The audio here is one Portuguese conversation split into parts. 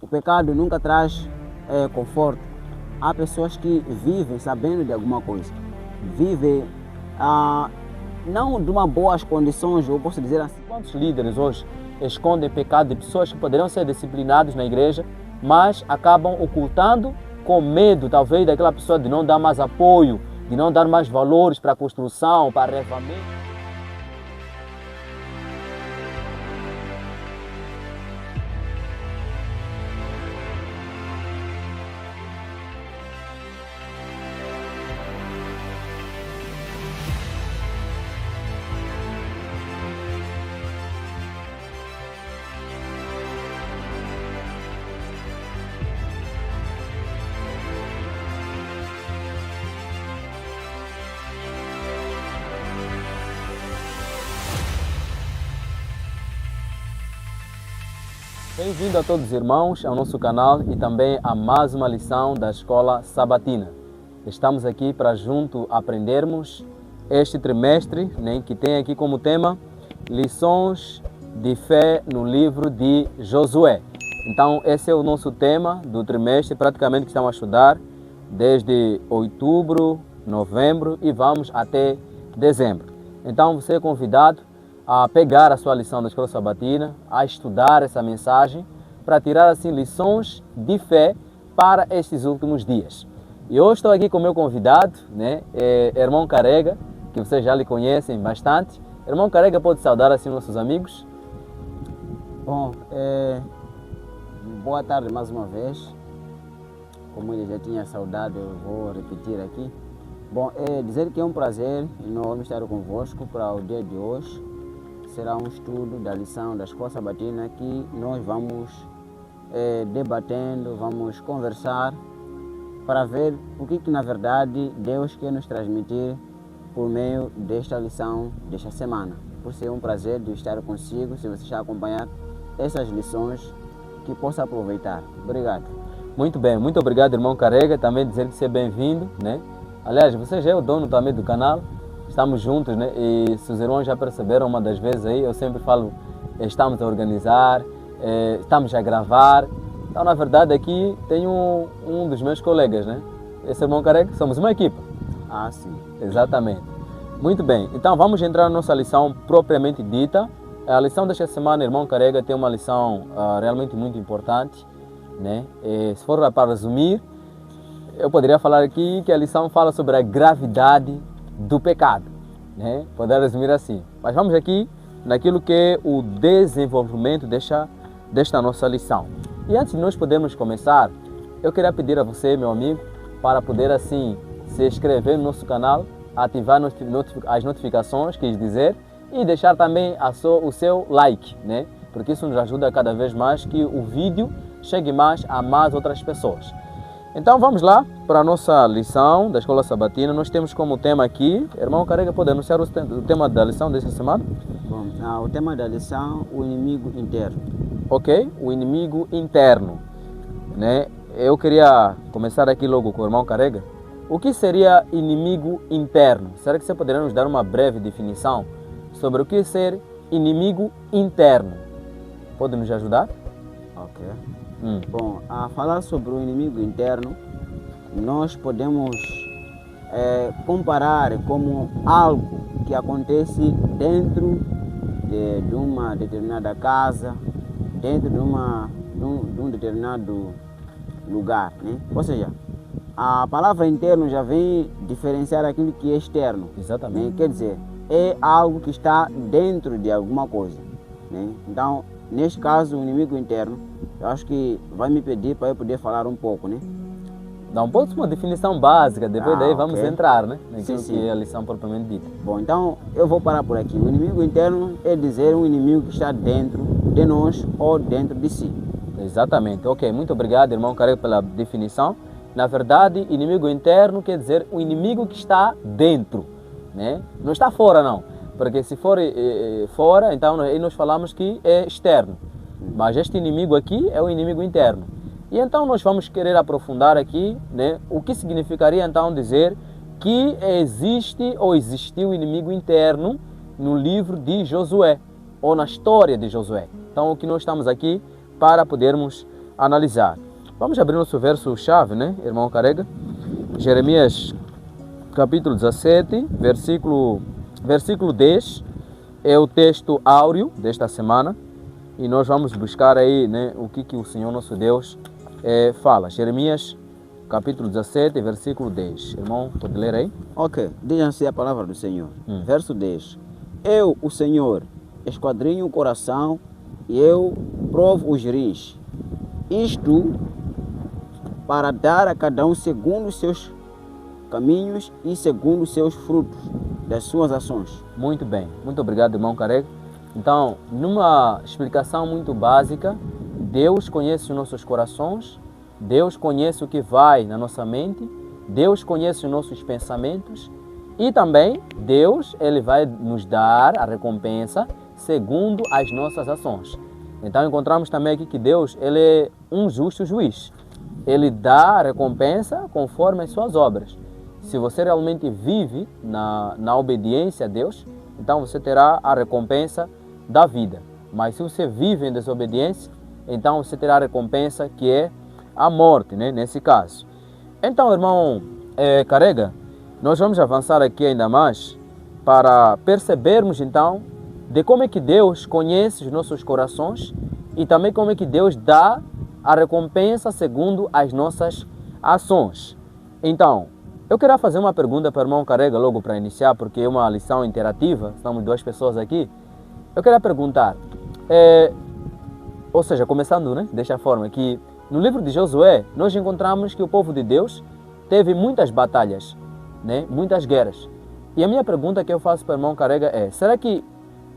O pecado nunca traz conforto. Há pessoas que vivem sabendo de alguma coisa, vivem não de uma boas condições, eu posso dizer assim. Quantos líderes hoje escondem pecado de pessoas que poderiam ser disciplinados na igreja, mas acabam ocultando com medo, talvez, daquela pessoa de não dar mais apoio, de não dar mais valores para a construção, para arrevamento? Bem-vindo a todos os irmãos ao nosso canal e também a mais uma lição da Escola Sabatina. Estamos aqui para junto aprendermos este trimestre, que tem aqui como tema Lições de Fé no livro de Josué. Então esse é o nosso tema do trimestre, praticamente que estamos a estudar desde outubro, novembro e vamos até dezembro. Então você é convidado a pegar a sua lição da Escola Sabatina, a estudar essa mensagem, para tirar assim lições de fé para estes últimos dias. E hoje estou aqui com o meu convidado, irmão Carrega, que vocês já lhe conhecem bastante. Irmão Carrega, pode saudar assim nossos amigos? Bom, boa tarde mais uma vez. Como ele já tinha saudade, eu vou repetir aqui. Bom, dizer que é um prazer enorme estar convosco para o dia de hoje. Será um estudo da lição da Escola Sabatina que nós vamos debatendo, vamos conversar para ver o que na verdade Deus quer nos transmitir por meio desta lição desta semana. Por ser um prazer de estar consigo, se você já acompanhar essas lições, que possa aproveitar. Obrigado. Muito bem, muito obrigado, irmão Carrega, também dizer que você é bem-vindo, Aliás, você já é o dono também do canal. Estamos juntos, E se os irmãos já perceberam uma das vezes aí, eu sempre falo, estamos a organizar, estamos a gravar. Então, na verdade, aqui tem um dos meus colegas, Esse irmão Carrega, somos uma equipa. Ah, sim. Exatamente. Muito bem, então vamos entrar na nossa lição propriamente dita. A lição desta semana, irmão Carrega, tem uma lição realmente muito importante, Se for para resumir, eu poderia falar aqui que a lição fala sobre a gravidade do pecado, Poder resumir assim. Mas vamos aqui naquilo que é o desenvolvimento desta nossa lição. E antes de nós podermos começar, eu queria pedir a você, meu amigo, para poder assim se inscrever no nosso canal, ativar as notificações, quis dizer, e deixar também o seu like, Porque isso nos ajuda cada vez mais que o vídeo chegue mais a mais outras pessoas. Então vamos lá para a nossa lição da Escola Sabatina. Nós temos como tema aqui, irmão Carrega, pode anunciar o tema da lição desta semana? Bom, o tema da lição, o inimigo interno. Ok, o inimigo interno. Eu queria começar aqui logo com o irmão Carrega. O que seria inimigo interno? Será que você poderia nos dar uma breve definição sobre o que é ser inimigo interno? Pode nos ajudar? Ok. Bom, a falar sobre o inimigo interno, nós podemos comparar como algo que acontece dentro de uma determinada casa, dentro de um determinado lugar, Ou seja, a palavra interno já vem diferenciar aquilo que é externo. Exatamente. Quer dizer, é algo que está dentro de alguma coisa, Então, neste caso, o inimigo interno, eu acho que vai me pedir para eu poder falar um pouco, Dá uma definição básica, depois daí vamos entrar, naquilo sim. que é a lição propriamente dita. Bom, então eu vou parar por aqui. O inimigo interno é dizer um inimigo que está dentro de nós ou dentro de si. Exatamente. Ok, muito obrigado, irmão Carrega, pela definição. Na verdade, inimigo interno quer dizer o inimigo que está dentro, Não está fora, não. Porque se for fora, então aí nós falamos que é externo. Mas este inimigo aqui é o inimigo interno. E então nós vamos querer aprofundar aqui, o que significaria então dizer que existe ou existiu o inimigo interno no livro de Josué, ou na história de Josué. Então o que nós estamos aqui para podermos analisar. Vamos abrir nosso verso-chave, né, irmão Carrega? Jeremias capítulo 17, versículo 10, é o texto áureo desta semana. E nós vamos buscar aí, né, o que o Senhor nosso Deus fala. Jeremias capítulo 17, versículo 10. Irmão, pode ler aí? Ok, diz assim a palavra do Senhor. Verso 10. Eu, o Senhor, esquadrinho o coração e eu provo os rins. Isto para dar a cada um segundo os seus caminhos e segundo os seus frutos das suas ações. Muito bem. Muito obrigado, irmão Carrega. Então, numa explicação muito básica, Deus conhece os nossos corações, Deus conhece o que vai na nossa mente, Deus conhece os nossos pensamentos e também Deus ele vai nos dar a recompensa segundo as nossas ações. Então encontramos também aqui que Deus ele é um justo juiz. Ele dá a recompensa conforme as suas obras. Se você realmente vive na obediência a Deus, então você terá a recompensa da vida. Mas se você vive em desobediência, então você terá a recompensa que é a morte, né? Nesse caso. Então, irmão Carrega, nós vamos avançar aqui ainda mais para percebermos então de como é que Deus conhece os nossos corações e também como é que Deus dá a recompensa segundo as nossas ações. Então, eu queria fazer uma pergunta para o irmão Carrega logo para iniciar, porque é uma lição interativa, estamos 2 pessoas aqui. Eu queria perguntar, ou seja, começando, né, desta forma, que no livro de Josué, nós encontramos que o povo de Deus teve muitas batalhas, né, muitas guerras. E a minha pergunta que eu faço para o irmão Carrega é, será que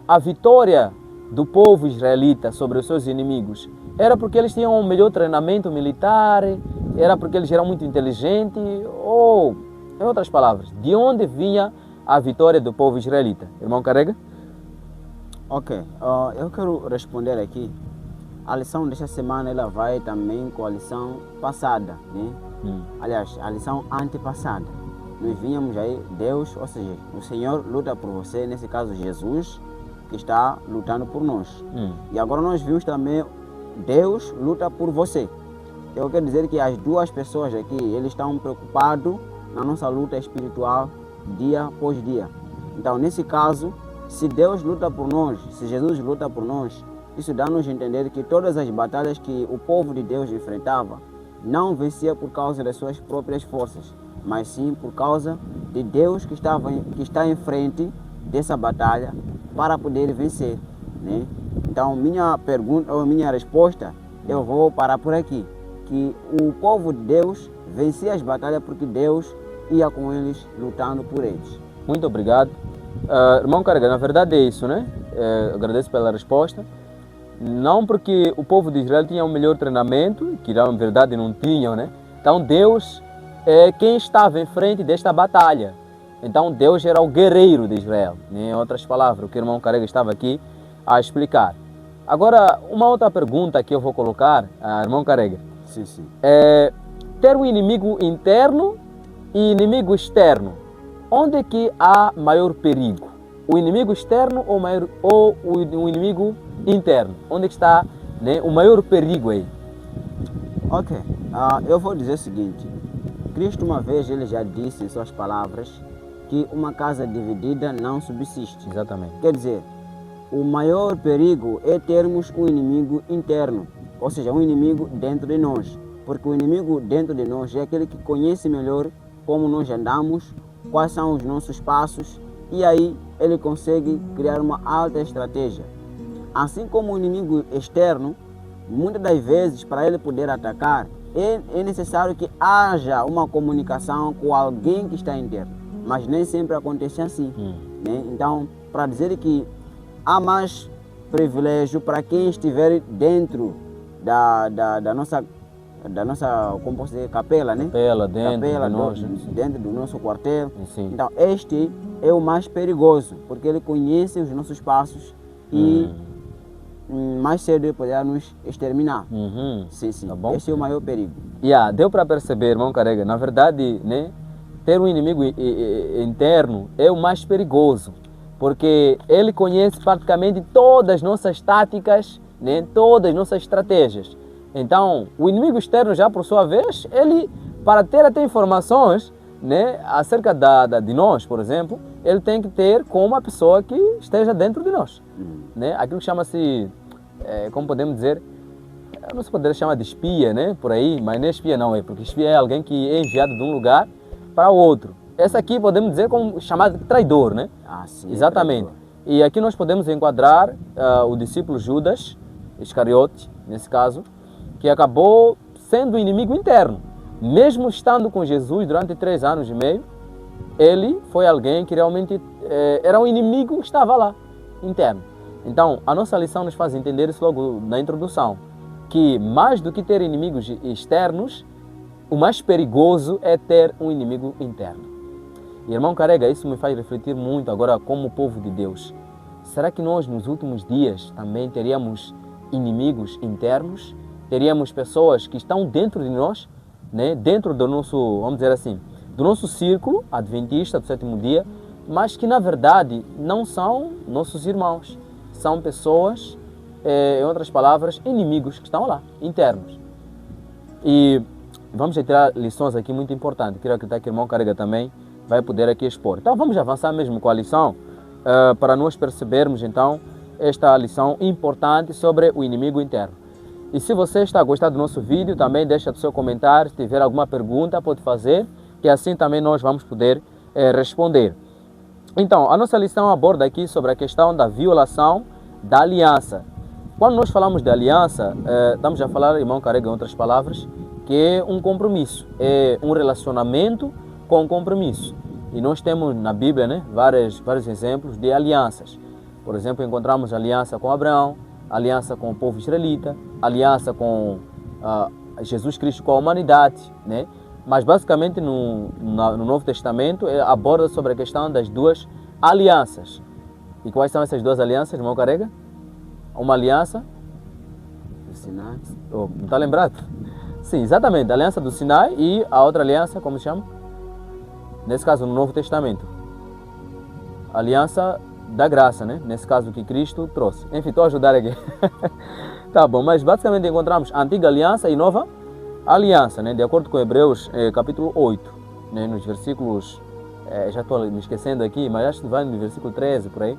a vitória do povo israelita sobre os seus inimigos era porque eles tinham um melhor treinamento militar, era porque eles eram muito inteligentes, ou, em outras palavras, de onde vinha a vitória do povo israelita? Irmão Carrega? Ok, eu quero responder aqui. A lição desta semana ela vai também com a lição passada, né? Aliás, a lição antepassada. Nós vínhamos aí, Deus, ou seja, o Senhor luta por você, nesse caso Jesus, que está lutando por nós. E agora nós vimos também Deus luta por você. Eu quero dizer que as duas pessoas aqui, eles estão preocupados na nossa luta espiritual dia após dia. Então, nesse caso, se Deus luta por nós, se Jesus luta por nós, isso dá-nos a entender que todas as batalhas que o povo de Deus enfrentava não vencia por causa das suas próprias forças, mas sim por causa de Deus que está em frente dessa batalha para poder vencer, né? Então, minha pergunta ou minha resposta, eu vou parar por aqui, que o povo de Deus vencia as batalhas porque Deus ia com eles lutando por eles. Muito obrigado. Irmão Carrega, na verdade é isso, né? Agradeço pela resposta. Não porque o povo de Israel tinha um melhor treinamento, que na verdade não tinham, né? Então Deus é quem estava em frente desta batalha. Então Deus era o guerreiro de Israel, né? Em outras palavras, o que o irmão Carrega estava aqui a explicar. Agora, uma outra pergunta que eu vou colocar, irmão Carrega. Sim, sim. Ter um inimigo interno e inimigo externo. Onde é que há maior perigo? O inimigo externo ou o inimigo interno? Onde é que está, né, o maior perigo aí? Ok, eu vou dizer o seguinte. Cristo uma vez ele já disse em suas palavras que uma casa dividida não subsiste. Exatamente. Quer dizer, o maior perigo é termos um inimigo interno, ou seja, um inimigo dentro de nós. Porque o inimigo dentro de nós é aquele que conhece melhor como nós andamos, quais são os nossos passos, e aí ele consegue criar uma alta estratégia. Assim como o inimigo externo, muitas das vezes para ele poder atacar, é necessário que haja uma comunicação com alguém que está interno, mas nem sempre acontece assim. Né? Então, para dizer que há mais privilégio para quem estiver dentro da nossa como posso dizer, capela, né? Capela, dentro do nosso quartel. Sim. Então, este é o mais perigoso, porque ele conhece os nossos passos e mais cedo ele poderá nos exterminar. Sim, sim. Tá bom? Este é o maior perigo. Deu para perceber, irmão Carrega, na verdade, né, ter um inimigo interno é o mais perigoso, porque ele conhece praticamente todas as nossas táticas, né, todas as nossas estratégias. Então, o inimigo externo já por sua vez, ele, para ter até informações, né, acerca de nós, por exemplo, ele tem que ter com uma pessoa que esteja dentro de nós. Né? Aquilo que chama-se, como podemos dizer, não se poderia chamar de espia, né, por aí, mas nem espia não é, porque espia é alguém que é enviado de um lugar para outro. Essa aqui podemos dizer como chamado de traidor, né? Ah, sim. Exatamente. Traidor. E aqui nós podemos enquadrar o discípulo Judas Iscariote, nesse caso, que acabou sendo inimigo interno. Mesmo estando com Jesus durante 3 anos e meio, ele foi alguém que realmente era um inimigo que estava lá, interno. Então, a nossa lição nos faz entender isso logo na introdução, que mais do que ter inimigos externos, o mais perigoso é ter um inimigo interno. E, irmão Carrega, isso me faz refletir muito agora como povo de Deus. Será que nós nos últimos dias também teríamos inimigos internos? Teríamos pessoas que estão dentro de nós, né? Dentro do nosso, vamos dizer assim, do nosso círculo adventista do 7º dia, mas que na verdade não são nossos irmãos. São pessoas, em outras palavras, inimigos que estão lá, internos. E vamos tirar lições aqui muito importantes. Quero acreditar que o irmão Carrega também vai poder aqui expor. Então vamos avançar mesmo com a lição, para nós percebermos então esta lição importante sobre o inimigo interno. E se você está a gostar do nosso vídeo, também deixa o seu comentário. Se tiver alguma pergunta, pode fazer, que assim também nós vamos poder responder. Então, a nossa lição aborda aqui sobre a questão da violação da aliança. Quando nós falamos de aliança, estamos a falar, irmão Carrega, em outras palavras, que é um compromisso, é um relacionamento com compromisso. E nós temos na Bíblia, né, vários exemplos de alianças. Por exemplo, encontramos aliança com Abraão, aliança com o povo israelita, aliança com Jesus Cristo com a humanidade, né? Mas basicamente no Novo Testamento aborda sobre a questão das duas alianças. E quais são essas duas alianças, irmão Carrega? Uma aliança Do Sinai. não está lembrado? Sim, exatamente, a aliança do Sinai e a outra aliança, como se chama? Nesse caso, no Novo Testamento. A aliança da graça, né? Nesse caso que Cristo trouxe. Enfim, estou a ajudar aqui. Tá bom, mas basicamente encontramos a antiga aliança e nova aliança, né? De acordo com Hebreus capítulo 8, né? Nos versículos, já estou me esquecendo aqui, mas acho que vai no versículo 13, por aí.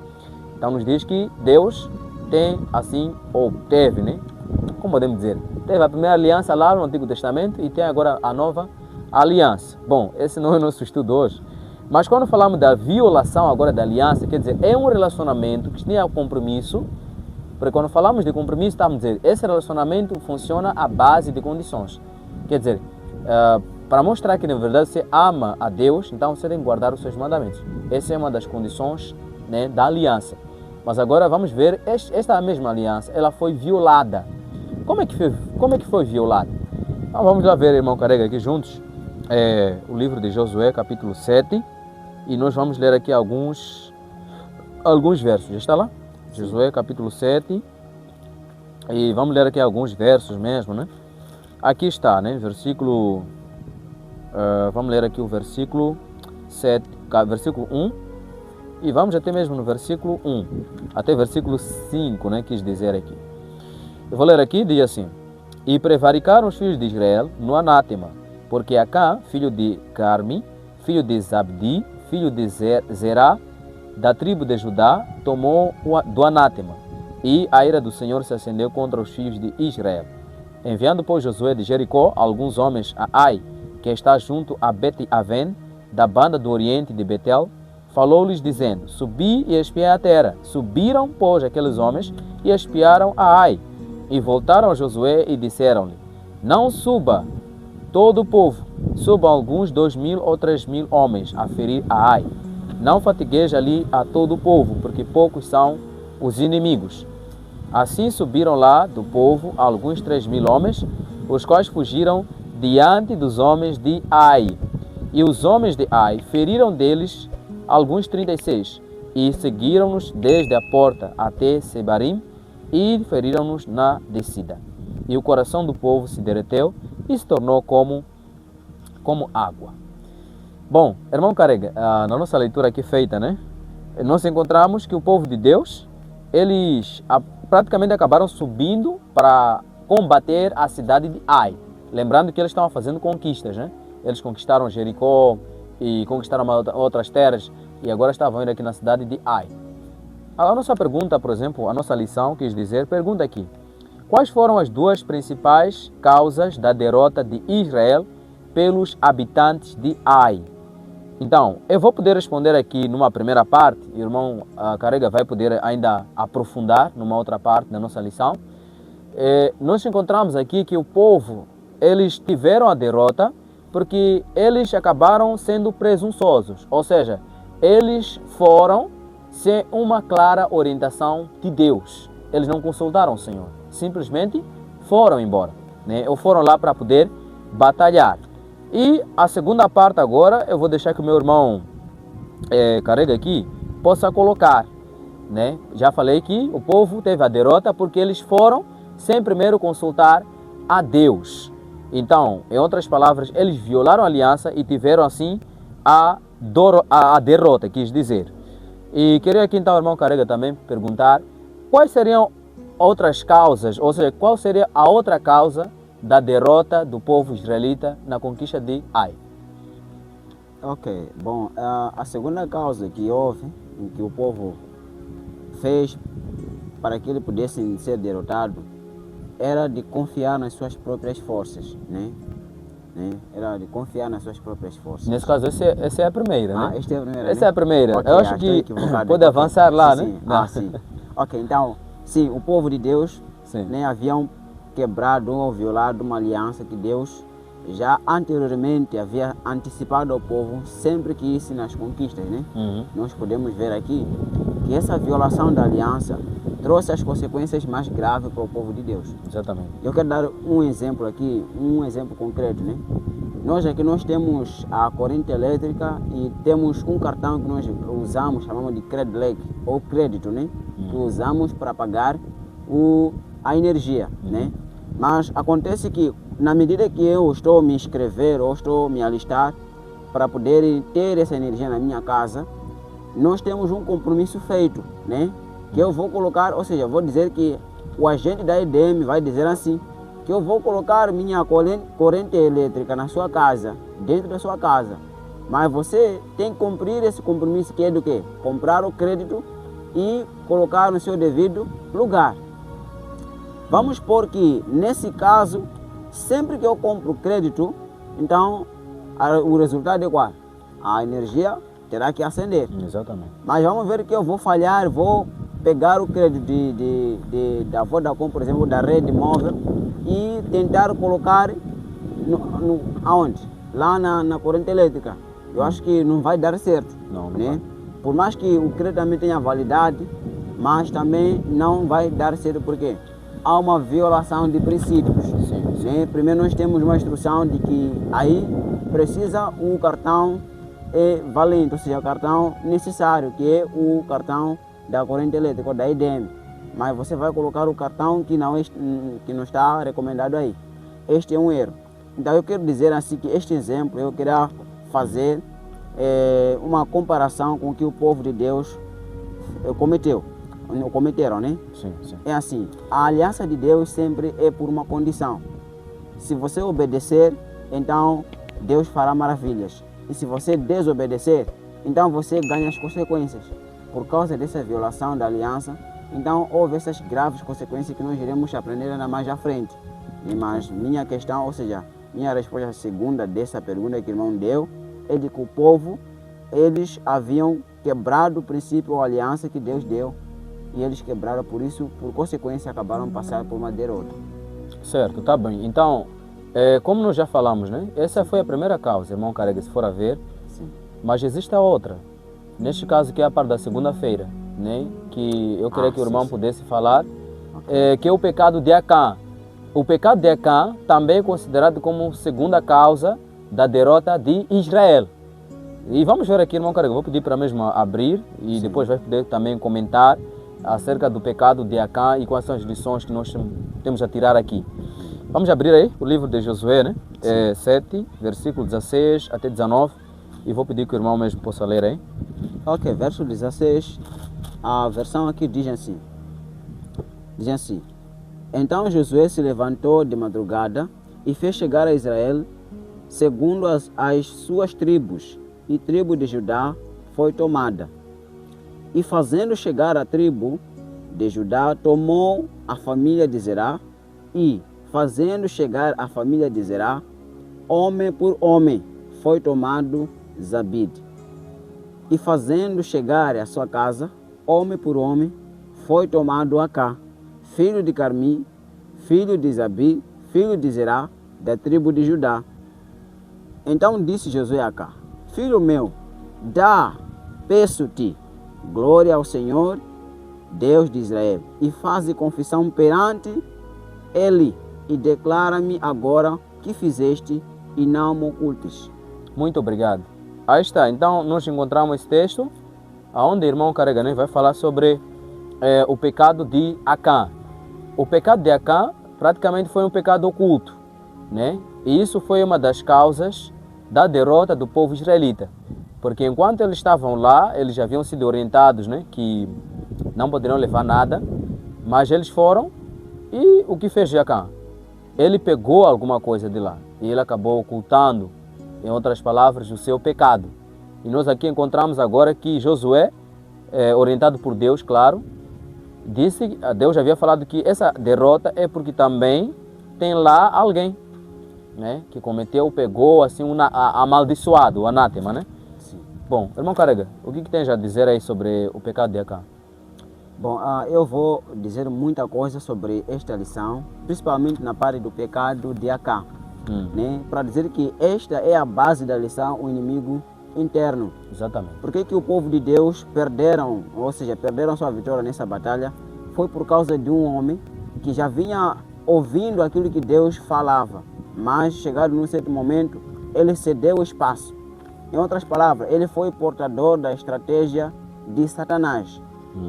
Então nos diz que Deus tem assim, ou teve, né? Como podemos dizer? Teve a primeira aliança lá no Antigo Testamento e tem agora a nova aliança. Bom, esse não é o nosso estudo hoje. Mas quando falamos da violação agora da aliança, quer dizer, é um relacionamento que tinha compromisso, porque quando falamos de compromisso, estamos a dizer, esse relacionamento funciona à base de condições. Quer dizer, para mostrar que na verdade você ama a Deus, então você tem que guardar os seus mandamentos. Essa é uma das condições, né, da aliança. Mas agora vamos ver, esta mesma aliança, ela foi violada. Como é que foi violada? Então vamos lá ver, irmão Carrega, aqui juntos, o livro de Josué, capítulo 7, e nós vamos ler aqui alguns versos. Já está lá? Josué, capítulo 7, e vamos ler aqui alguns versos mesmo, né? Aqui está, né? Versículo, vamos ler aqui o versículo 7, versículo 1, e vamos até mesmo no versículo 1, até versículo 5, né? Quis dizer aqui. Eu vou ler aqui, diz assim: E prevaricaram os filhos de Israel no anátema, porque Acã, filho de Carmi, filho de Zabdi, filho de Zerá, da tribo de Judá, tomou do anátema, e a ira do Senhor se acendeu contra os filhos de Israel. Enviando, pois, Josué de Jericó alguns homens a Ai, que está junto a Bet-Aven, da banda do oriente de Betel, falou-lhes dizendo: Subi e espiai a terra. Subiram, pois, aqueles homens e espiaram a Ai, e voltaram a Josué e disseram-lhe: Não suba todo o povo, subam alguns 2.000 ou 3.000 homens a ferir a Ai. Não fatigueja ali a todo o povo, porque poucos são os inimigos. Assim subiram lá do povo alguns 3.000 homens, os quais fugiram diante dos homens de Ai. E os homens de Ai feriram deles alguns 36, e seguiram-nos desde a porta até Sebarim, e feriram-nos na descida. E o coração do povo se derreteu e se tornou como água. Bom, irmão Carrega, na nossa leitura aqui feita, né, nós encontramos que o povo de Deus, eles praticamente acabaram subindo para combater a cidade de Ai. Lembrando que eles estavam fazendo conquistas, né? Eles conquistaram Jericó e conquistaram outras terras e agora estavam indo aqui na cidade de Ai. A nossa pergunta, por exemplo, a nossa lição, quis dizer, pergunta aqui. Quais foram as duas principais causas da derrota de Israel pelos habitantes de Ai? Então, eu vou poder responder aqui numa primeira parte, o irmão Carrega vai poder ainda aprofundar numa outra parte da nossa lição. Nós encontramos aqui que o povo, eles tiveram a derrota porque eles acabaram sendo presunçosos, ou seja, eles foram sem uma clara orientação de Deus. Eles não consultaram o Senhor, simplesmente foram embora, né? Ou foram lá para poder batalhar. E a segunda parte agora, eu vou deixar que o meu irmão Carrega aqui, possa colocar, né? Já falei que o povo teve a derrota porque eles foram sem primeiro consultar a Deus. Então, em outras palavras, eles violaram a aliança e tiveram assim a derrota, quis dizer. E queria aqui então o irmão Carrega também perguntar quais seriam outras causas, ou seja, qual seria a outra causa da derrota do povo israelita na conquista de Ai. Ok, bom, a segunda causa que houve, em que o povo fez para que ele pudesse ser derrotado, era de confiar nas suas próprias forças, né? Era de confiar nas suas próprias forças. Nesse caso, essa é a primeira, né? Esta é a primeira, essa é a primeira. Okay, eu acho que pode avançar lá, sim, né? Sim. Ok, então, sim, o povo de Deus, né, haviam quebrado ou violado uma aliança que Deus já anteriormente havia antecipado ao povo sempre que isso nas conquistas, né? Nós podemos ver aqui que essa violação da aliança trouxe as consequências mais graves para o povo de Deus. Exatamente. Eu quero dar um exemplo aqui, um exemplo concreto, né? Nós temos a corrente elétrica e temos um cartão que nós usamos, chamamos de Credlec, ou crédito, né? Que usamos para pagar a energia, né? Mas acontece que, na medida que eu estou me inscrever ou estou me alistar para poder ter essa energia na minha casa, nós temos um compromisso feito, né? Que eu vou colocar, ou seja, vou dizer que o agente da EDM vai dizer assim, que eu vou colocar minha corrente elétrica na sua casa, dentro da sua casa. Mas você tem que cumprir esse compromisso, que é do quê? Comprar o crédito e colocar no seu devido lugar. Vamos supor que, nesse caso, sempre que eu compro crédito, então o resultado é qual? A energia terá que acender. Exatamente. Mas vamos ver que eu vou falhar, vou pegar o crédito da Vodacom, por exemplo, da rede móvel, e tentar colocar aonde? Lá na corrente elétrica. Eu acho que não vai dar certo. Não né? vai. Por mais que o crédito também tenha validade, mas também não vai dar certo, porque há uma violação de princípios. Sim. Né? Primeiro nós temos uma instrução de que aí precisa um cartão valente, ou seja, o cartão necessário, que é o cartão da corrente elétrica, da EDM. Mas você vai colocar o cartão que não está recomendado aí. Este é um erro. Então eu quero dizer assim que este exemplo eu queria fazer uma comparação com o que o povo de Deus cometeram, né? Sim, sim. É assim, a aliança de Deus sempre é por uma condição. Se você obedecer, então Deus fará maravilhas. E se você desobedecer, então você ganha as consequências. Por causa dessa violação da aliança, então houve essas graves consequências que nós iremos aprender ainda mais à frente. Mas minha questão, ou seja, minha resposta segunda dessa pergunta que o irmão deu, é de que o povo, eles haviam quebrado o princípio ou a aliança que Deus deu. E eles quebraram, por isso, por consequência, acabaram passando por uma derrota. Certo, tá bem. Então, como nós já falamos, né? Essa foi a primeira causa, irmão Carrega, se for a ver. Sim. Mas existe a outra. Neste caso, que é a parte da segunda-feira, né? Que eu queria que o irmão pudesse falar, que é o pecado de Acã. O pecado de Acã também é considerado como segunda causa da derrota de Israel. E vamos ver aqui, irmão Carrega, vou pedir para mesmo abrir e depois vai poder também comentar acerca do pecado de Acã e quais são as lições que nós temos a tirar aqui. Vamos abrir aí o livro de Josué, né? 7, versículo 16 até 19, e vou pedir que o irmão mesmo possa ler aí. Ok, verso 16, a versão aqui diz assim, Então Josué se levantou de madrugada e fez chegar a Israel segundo as suas tribos, e a tribo de Judá foi tomada. E fazendo chegar a tribo de Judá, tomou a família de Zerá, e fazendo chegar a família de Zerá, homem por homem, foi tomado Zabide. E fazendo chegar a sua casa, homem por homem, foi tomado Acá, filho de Carmi, filho de Zabi, filho de Zerá, da tribo de Judá. Então disse Josué a Acá: filho meu, peço-te, glória ao Senhor, Deus de Israel, e faze confissão perante ele, e declara-me agora que fizeste, e não me ocultes. Muito obrigado. Aí está, então nós encontramos esse texto, onde o irmão Carregané vai falar sobre o pecado de Acã. O pecado de Acã praticamente foi um pecado oculto, né? E isso foi uma das causas da derrota do povo israelita. Porque enquanto eles estavam lá, eles já haviam sido orientados, né, que não poderiam levar nada, mas eles foram, e o que fez Acã? Ele pegou alguma coisa de lá e ele acabou ocultando, em outras palavras, o seu pecado. E nós aqui encontramos agora que Josué, orientado por Deus, claro, disse, Deus já havia falado que essa derrota é porque também tem lá alguém, né, que pegou assim amaldiçoado, o anátema, né? Sim. Bom, irmão Carrega, o que tens a dizer aí sobre o pecado de Acã? Bom, eu vou dizer muita coisa sobre esta lição, principalmente na parte do pecado de Acã, né? Para dizer que esta é a base da lição, o inimigo interno. Exatamente. Por que o povo de Deus perderam sua vitória nessa batalha? Foi por causa de um homem que já vinha ouvindo aquilo que Deus falava, mas chegado num certo momento, ele cedeu espaço. Em outras palavras, ele foi portador da estratégia de Satanás.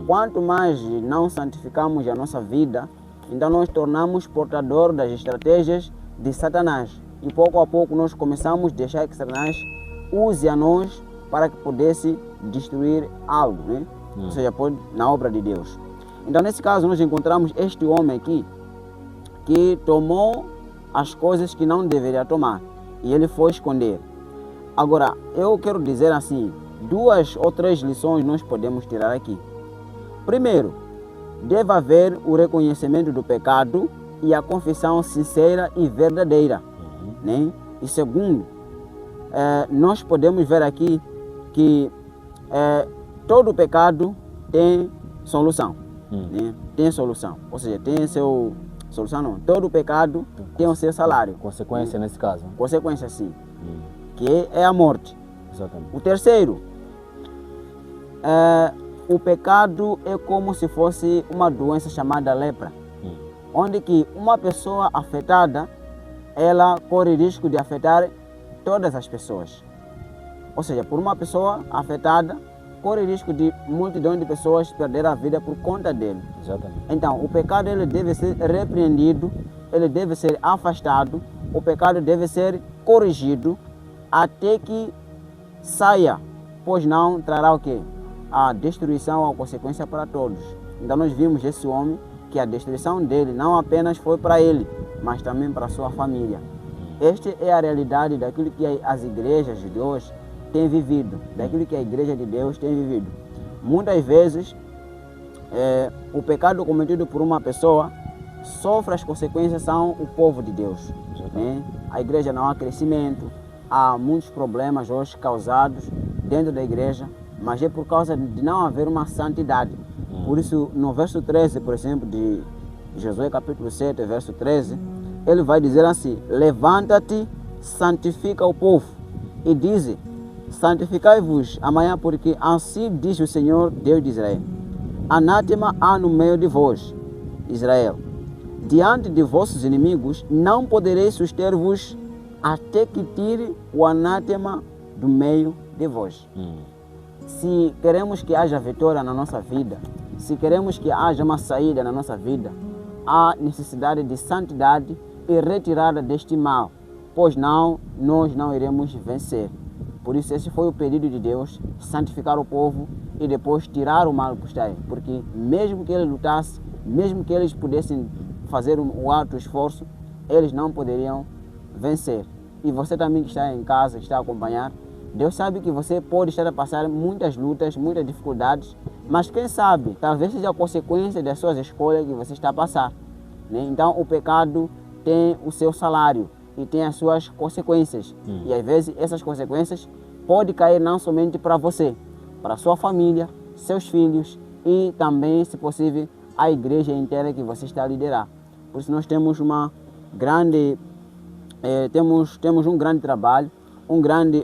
Quanto mais não santificamos a nossa vida, então nós tornamos portador das estratégias de Satanás. E pouco a pouco nós começamos a deixar que Satanás use a nós para que pudesse destruir algo, né? Ou seja, na obra de Deus. Então nesse caso nós encontramos este homem aqui que tomou as coisas que não deveria tomar e ele foi esconder. Agora, eu quero dizer assim, 2 ou 3 lições nós podemos tirar aqui. Primeiro, deve haver o reconhecimento do pecado e a confissão sincera e verdadeira, né? E segundo, nós podemos ver aqui que todo pecado tem solução, né? Tem solução, ou seja, tem seu solução não. Todo pecado tem o seu salário. Consequência nesse caso. Consequência sim, que é a morte. Exatamente. O terceiro, o pecado é como se fosse uma doença chamada lepra, onde que uma pessoa afetada, ela corre risco de afetar todas as pessoas. Ou seja, por uma pessoa afetada, corre risco de multidão de pessoas perder a vida por conta dele. Exatamente. Então, o pecado ele deve ser repreendido, ele deve ser afastado, o pecado deve ser corrigido até que saia, pois não trará o quê? A destruição, a consequência para todos. Então nós vimos esse homem que a destruição dele não apenas foi para ele, mas também para sua família. Esta é a realidade daquilo que as igrejas de Deus têm vivido, daquilo que a igreja de Deus tem vivido. Muitas vezes, o pecado cometido por uma pessoa sofre as consequências, são o povo de Deus, né? A igreja não há crescimento, há muitos problemas hoje causados dentro da igreja, mas é por causa de não haver uma santidade. Por isso, no verso 13, por exemplo, de Josué capítulo 7, verso 13, ele vai dizer assim: levanta-te, santifica o povo, e diz: santificai-vos amanhã, porque assim diz o Senhor, Deus de Israel: anátema há no meio de vós, Israel. Diante de vossos inimigos não podereis suster-vos até que tire o anátema do meio de vós. Se queremos que haja vitória na nossa vida, se queremos que haja uma saída na nossa vida, há necessidade de santidade e retirada deste mal, pois não, nós não iremos vencer. Por isso esse foi o pedido de Deus, santificar o povo e depois tirar o mal que está aí. Porque mesmo que ele lutasse, mesmo que eles pudessem fazer o alto esforço, eles não poderiam vencer. E você também que está em casa, que está a acompanhar, Deus sabe que você pode estar a passar muitas lutas, muitas dificuldades, mas quem sabe, talvez seja a consequência das suas escolhas que você está a passar, né? Então o pecado tem o seu salário e tem as suas consequências. E às vezes essas consequências podem cair não somente para você, para a sua família, seus filhos e também, se possível, a igreja inteira que você está a liderar. Por isso nós temos uma grande, temos um grande trabalho,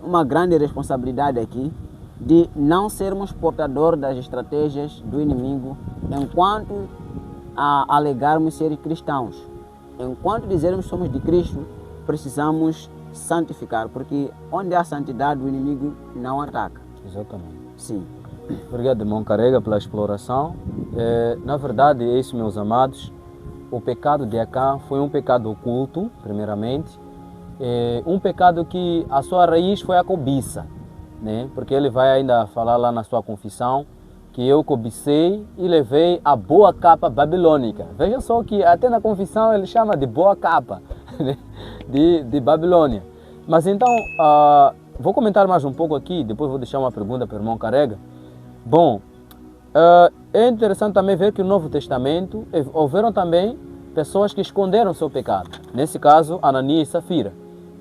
uma grande responsabilidade aqui de não sermos portadores das estratégias do inimigo enquanto alegarmos ser cristãos. Enquanto dizermos que somos de Cristo, precisamos santificar, porque onde há santidade o inimigo não ataca. Exatamente. Sim. Obrigado, irmão Carrega, pela exploração. Na verdade, é isso, meus amados. O pecado de Acã foi um pecado oculto, primeiramente. Um pecado que a sua raiz foi a cobiça, né? Porque ele vai ainda falar lá na sua confissão que eu cobicei e levei a boa capa babilônica. Veja só que até na confissão ele chama de boa capa, né? de Babilônia. Mas então, vou comentar mais um pouco aqui, depois vou deixar uma pergunta para o irmão Carrega. Bom, é interessante também ver que no Novo Testamento houveram também pessoas que esconderam seu pecado. Nesse caso, Ananias e Safira.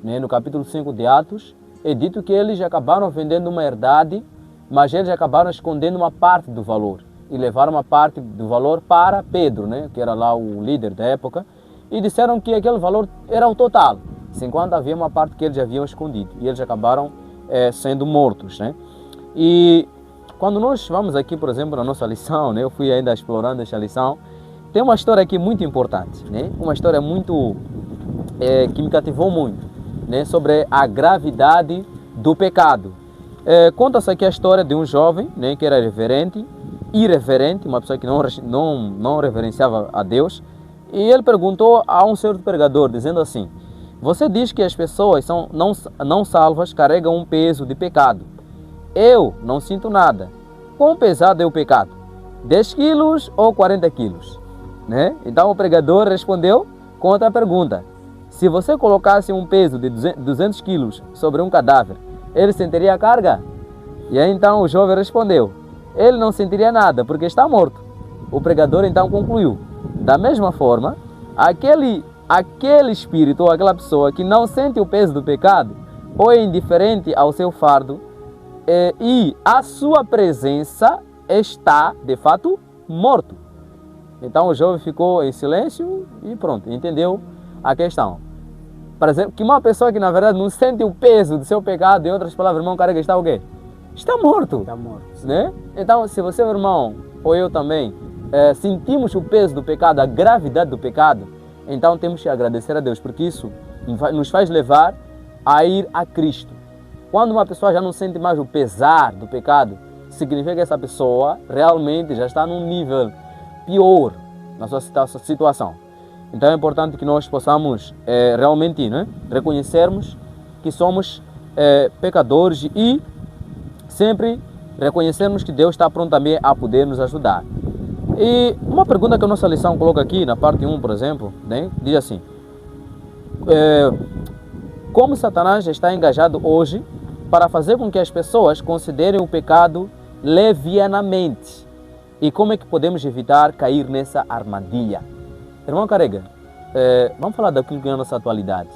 Né? No capítulo 5 de Atos, é dito que eles acabaram vendendo uma herdade, mas eles acabaram escondendo uma parte do valor. E levaram uma parte do valor para Pedro, né? Que era lá o líder da época, e disseram que aquele valor era o total, enquanto havia uma parte que eles haviam escondido. E eles acabaram sendo mortos. Né? E quando nós vamos aqui, por exemplo, na nossa lição, né? Eu fui ainda explorando esta lição, tem uma história aqui muito importante, né? Uma história muito que me cativou muito, né? Sobre a gravidade do pecado. Conta-se aqui a história de um jovem, né? Que era irreverente, uma pessoa que não reverenciava a Deus, e ele perguntou a um certo pregador, dizendo assim: você diz que as pessoas não salvas carregam um peso de pecado. Eu não sinto nada. Quão pesado é o pecado? 10 quilos ou 40 quilos? Né? Então o pregador respondeu com outra pergunta: se você colocasse um peso de 200 quilos sobre um cadáver, ele sentiria a carga? E aí então o jovem respondeu: ele não sentiria nada porque está morto. O pregador então concluiu: da mesma forma, aquele espírito ou aquela pessoa que não sente o peso do pecado ou é indiferente ao seu fardo, e a sua presença está, de fato, morto. Então o jovem ficou em silêncio e pronto, entendeu a questão. Por exemplo, que uma pessoa que na verdade não sente o peso do seu pecado, em outras palavras, irmão Carrega, está o quê? Está morto. Está morto. Né? Então, se você, meu irmão, ou eu também, sentimos o peso do pecado, a gravidade do pecado, então temos que agradecer a Deus, porque isso nos faz levar a ir a Cristo. Quando uma pessoa já não sente mais o pesar do pecado, significa que essa pessoa realmente já está num nível pior na sua situação. Então é importante que nós possamos realmente, né, reconhecermos que somos pecadores e sempre reconhecermos que Deus está pronto também a poder nos ajudar. E uma pergunta que a nossa lição coloca aqui, na parte 1, por exemplo, né, diz assim: como Satanás está engajado hoje para fazer com que as pessoas considerem o pecado levianamente? E como é que podemos evitar cair nessa armadilha? Irmão Carrega, vamos falar daquilo que é a nossa atualidade.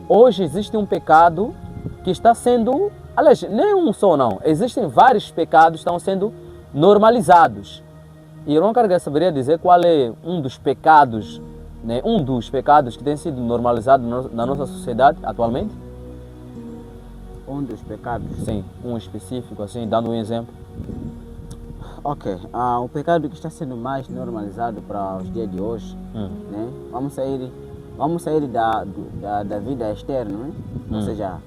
Hoje existe um pecado que está sendo, aliás, nem um só não, existem vários pecados que estão sendo normalizados. E irmão Carrega saberia dizer qual é um dos pecados, né, que tem sido normalizado na nossa sociedade atualmente? Um dos pecados? Sim, um específico, assim, dando um exemplo. Ok, o pecado que está sendo mais normalizado para os dias de hoje, né? Vamos sair da vida externa, né? Ou seja,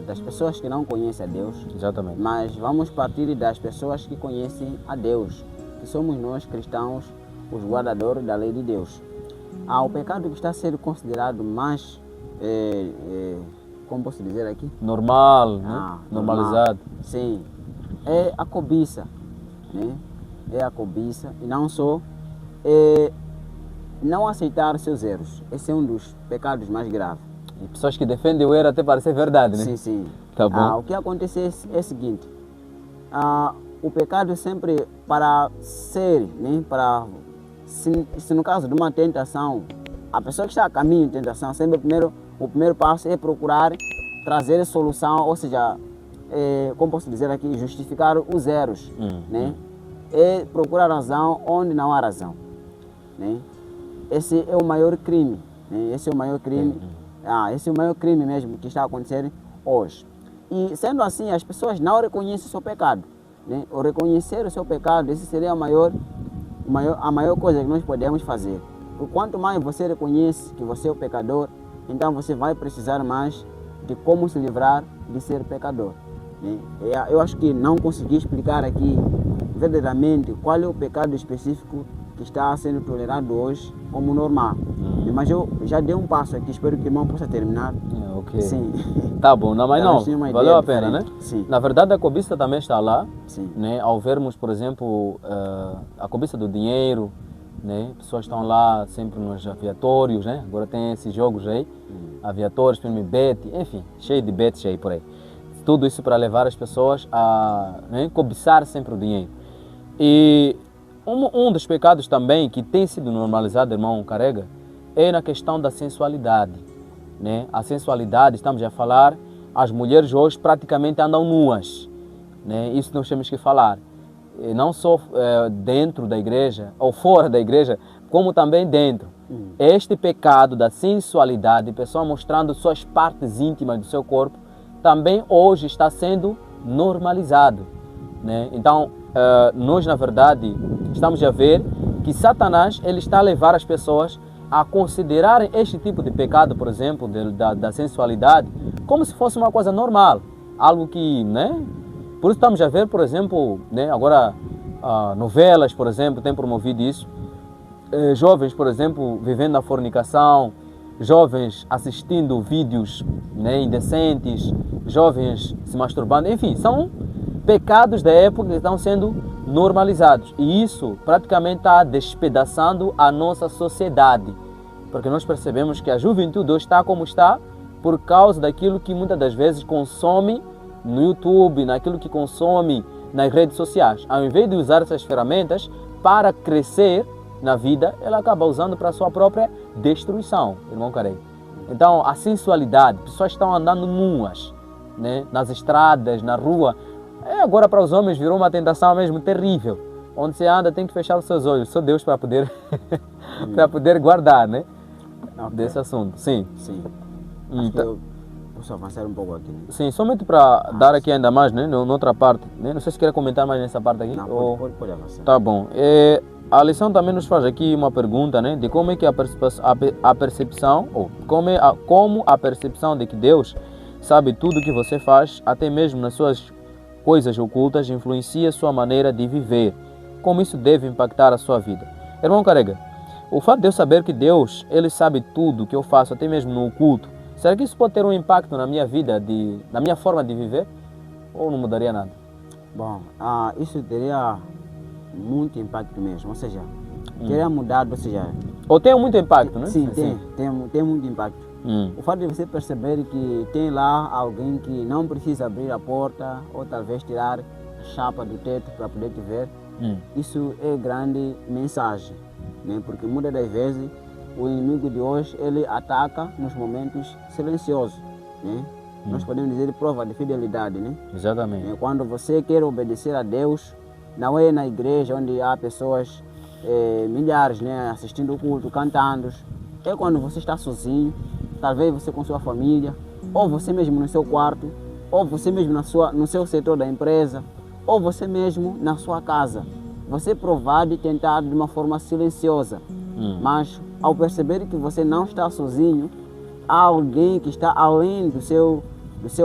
das pessoas que não conhecem a Deus. Exatamente. Mas vamos partir das pessoas que conhecem a Deus, que somos nós cristãos, os guardadores da lei de Deus. O pecado que está sendo considerado mais, como posso dizer aqui? Normal, né? Normalizado. Sim, é a cobiça. Né? É a cobiça, e não só não aceitar seus erros. Esse é um dos pecados mais graves. E pessoas que defendem o erro até parecer verdade, né? Sim, sim. Tá bom. O que acontece é o seguinte, o pecado sempre para ser, né, se no caso de uma tentação, a pessoa que está a caminho de tentação, sempre o primeiro passo é procurar trazer solução, ou seja, como posso dizer aqui, justificar os erros, né? É procurar razão onde não há razão, né? Esse é o maior crime, né? Esse é o maior crime, esse é o maior crime mesmo que está a acontecer hoje. E sendo assim, as pessoas não reconhecem o seu pecado, né? O reconhecer o seu pecado, esse seria a maior coisa que nós podemos fazer. Porque quanto mais você reconhece que você é o pecador, então você vai precisar mais de como se livrar de ser pecador, né? Eu acho que não consegui explicar aqui verdadeiramente qual é o pecado específico que está sendo tolerado hoje como normal. Mas eu já dei um passo aqui, espero que o irmão possa terminar. Ok. Sim. Tá bom, não, mas não, valeu a pena, né? Sim. Na verdade, a cobiça também está lá, Sim. né? Ao vermos, por exemplo, a cobiça do dinheiro, né? Pessoas estão lá sempre nos aviatórios, né? Agora tem esses jogos aí, aviatórios, filme bet, enfim, cheio de bets aí por aí. Tudo isso para levar as pessoas a, né, cobiçar sempre o dinheiro. E um dos pecados também que tem sido normalizado, irmão Carrega, é na questão da sensualidade, né? A sensualidade, estamos a falar, as mulheres hoje praticamente andam nuas, né? Isso nós temos que falar. E não só dentro da igreja ou fora da igreja, como também dentro. Este pecado da sensualidade, pessoa mostrando suas partes íntimas do seu corpo, também hoje está sendo normalizado, né? Então, nós na verdade estamos a ver que Satanás ele está a levar as pessoas a considerarem este tipo de pecado, por exemplo, da sensualidade, como se fosse uma coisa normal, algo que, né? Por isso estamos a ver, por exemplo, né, agora novelas, por exemplo, têm promovido isso, jovens, por exemplo, vivendo a fornicação, jovens assistindo vídeos, né, indecentes, jovens se masturbando, enfim, são pecados da época que estão sendo normalizados. E isso praticamente está despedaçando a nossa sociedade, porque nós percebemos que a juventude hoje está como está por causa daquilo que muitas das vezes consome no YouTube, naquilo que consome nas redes sociais. Ao invés de usar essas ferramentas para crescer na vida, ela acaba usando para a sua própria destruição, irmão Carey. Então, a sensualidade, pessoas estão andando nuas, né, nas estradas, na rua. Agora para os homens virou uma tentação mesmo terrível. Onde você anda tem que fechar os seus olhos, só Deus para poder, para poder guardar, né, desse assunto. Sim. Sim. Acho que eu posso avançar um pouco aqui, né? Sim, somente para dar aqui ainda mais, né, noutra parte, né? Não sei se quer comentar mais nessa parte aqui. Não, pode avançar. Tá bom. A lição também nos faz aqui uma pergunta, né, de como é que a percepção, ou como a percepção de que Deus sabe tudo o que você faz, até mesmo nas suas coisas ocultas, influencia sua maneira de viver. Como isso deve impactar a sua vida? Irmão Carrega, o fato de eu saber que Deus, Ele sabe tudo o que eu faço, até mesmo no oculto, será que isso pode ter um impacto na minha vida, na minha forma de viver? Ou não mudaria nada? Bom, isso teria muito impacto mesmo, ou seja, teria mudado, ou seja... Ou tem muito impacto, né? Sim, tem muito impacto. O fato de você perceber que tem lá alguém que não precisa abrir a porta ou talvez tirar a chapa do teto para poder te ver, isso é grande mensagem, né? Porque muitas das vezes o inimigo de hoje ele ataca nos momentos silenciosos, né? Nós podemos dizer prova de fidelidade, né? Exatamente. Quando você quer obedecer a Deus, não é na igreja onde há pessoas, milhares, né, assistindo o culto, cantando, é quando você está sozinho, talvez você com sua família, ou você mesmo no seu quarto, ou você mesmo no seu setor da empresa, ou você mesmo na sua casa. Você provar de tentar de uma forma silenciosa, mas ao perceber que você não está sozinho, há alguém que está além do seu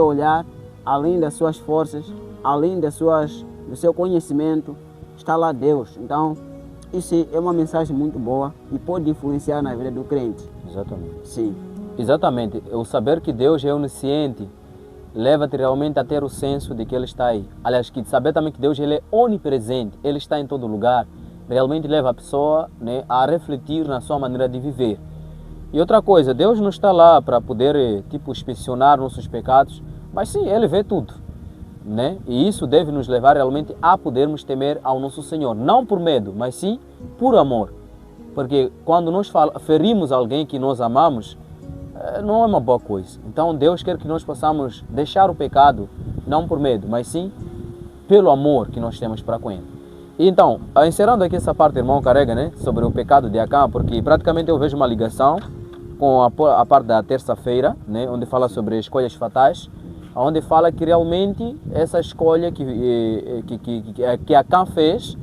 olhar, além das suas forças, além do seu conhecimento, está lá Deus. Então, isso é uma mensagem muito boa e pode influenciar na vida do crente. Exatamente. Sim. Exatamente. O saber que Deus é onisciente leva-te realmente a ter o senso de que Ele está aí. Aliás, que saber também que Deus ele é onipresente, Ele está em todo lugar. realmente leva a pessoa, né, a refletir na sua maneira de viver. E outra coisa, Deus não está lá para poder, tipo, inspecionar nossos pecados, mas sim, Ele vê tudo, né? E isso deve nos levar realmente a podermos temer ao nosso Senhor, não por medo, mas sim por amor. Porque quando nós ferimos alguém que nós amamos, não é uma boa coisa. Então Deus quer que nós possamos deixar o pecado, não por medo, mas sim pelo amor que nós temos para com Ele. E então, encerrando aqui essa parte, irmão Carrega, né, sobre o pecado de Acã, porque praticamente eu vejo uma ligação com a parte da terça-feira, né, onde fala sobre escolhas fatais, onde fala que realmente essa escolha que Acã fez,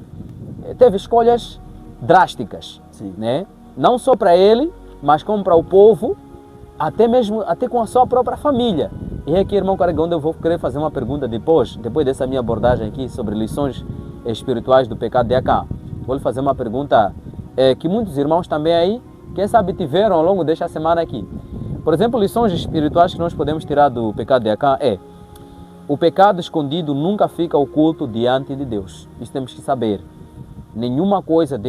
teve escolhas drásticas, né? Não só para ele, mas como para o povo, até com a sua própria família. E é aqui, irmão Carrega, onde eu vou querer fazer uma pergunta depois dessa minha abordagem aqui sobre lições espirituais do pecado de Acã. Vou lhe fazer uma pergunta que muitos irmãos também aí, quem sabe, tiveram ao longo desta semana aqui. Por exemplo, lições espirituais que nós podemos tirar do pecado de Acã é: o pecado escondido nunca fica oculto diante de Deus. Isso temos que saber. Nenhuma coisa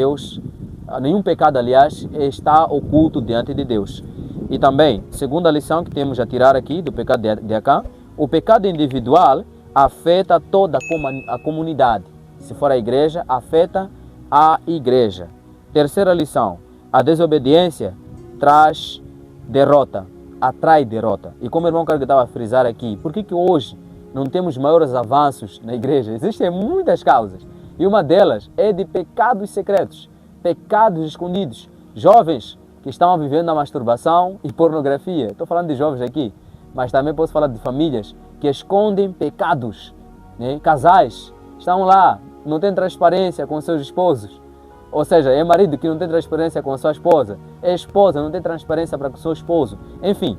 nenhum pecado, aliás, está oculto diante de Deus. E também, segunda lição que temos a tirar aqui do pecado de Acã, o pecado individual afeta toda a comunidade. Se for a igreja, afeta a igreja. Terceira lição, a desobediência traz derrota, atrai derrota. E como o irmão Carrega estava a frisar aqui, por que hoje não temos maiores avanços na igreja? Existem muitas causas. E uma delas é de pecados secretos, pecados escondidos. Jovens que estão vivendo na masturbação e pornografia. Estou falando de jovens aqui, mas também posso falar de famílias que escondem pecados, né? Casais estão lá, não têm transparência com seus esposos. Ou seja, é marido que não tem transparência com a sua esposa. É esposa, não tem transparência para com o seu esposo. Enfim,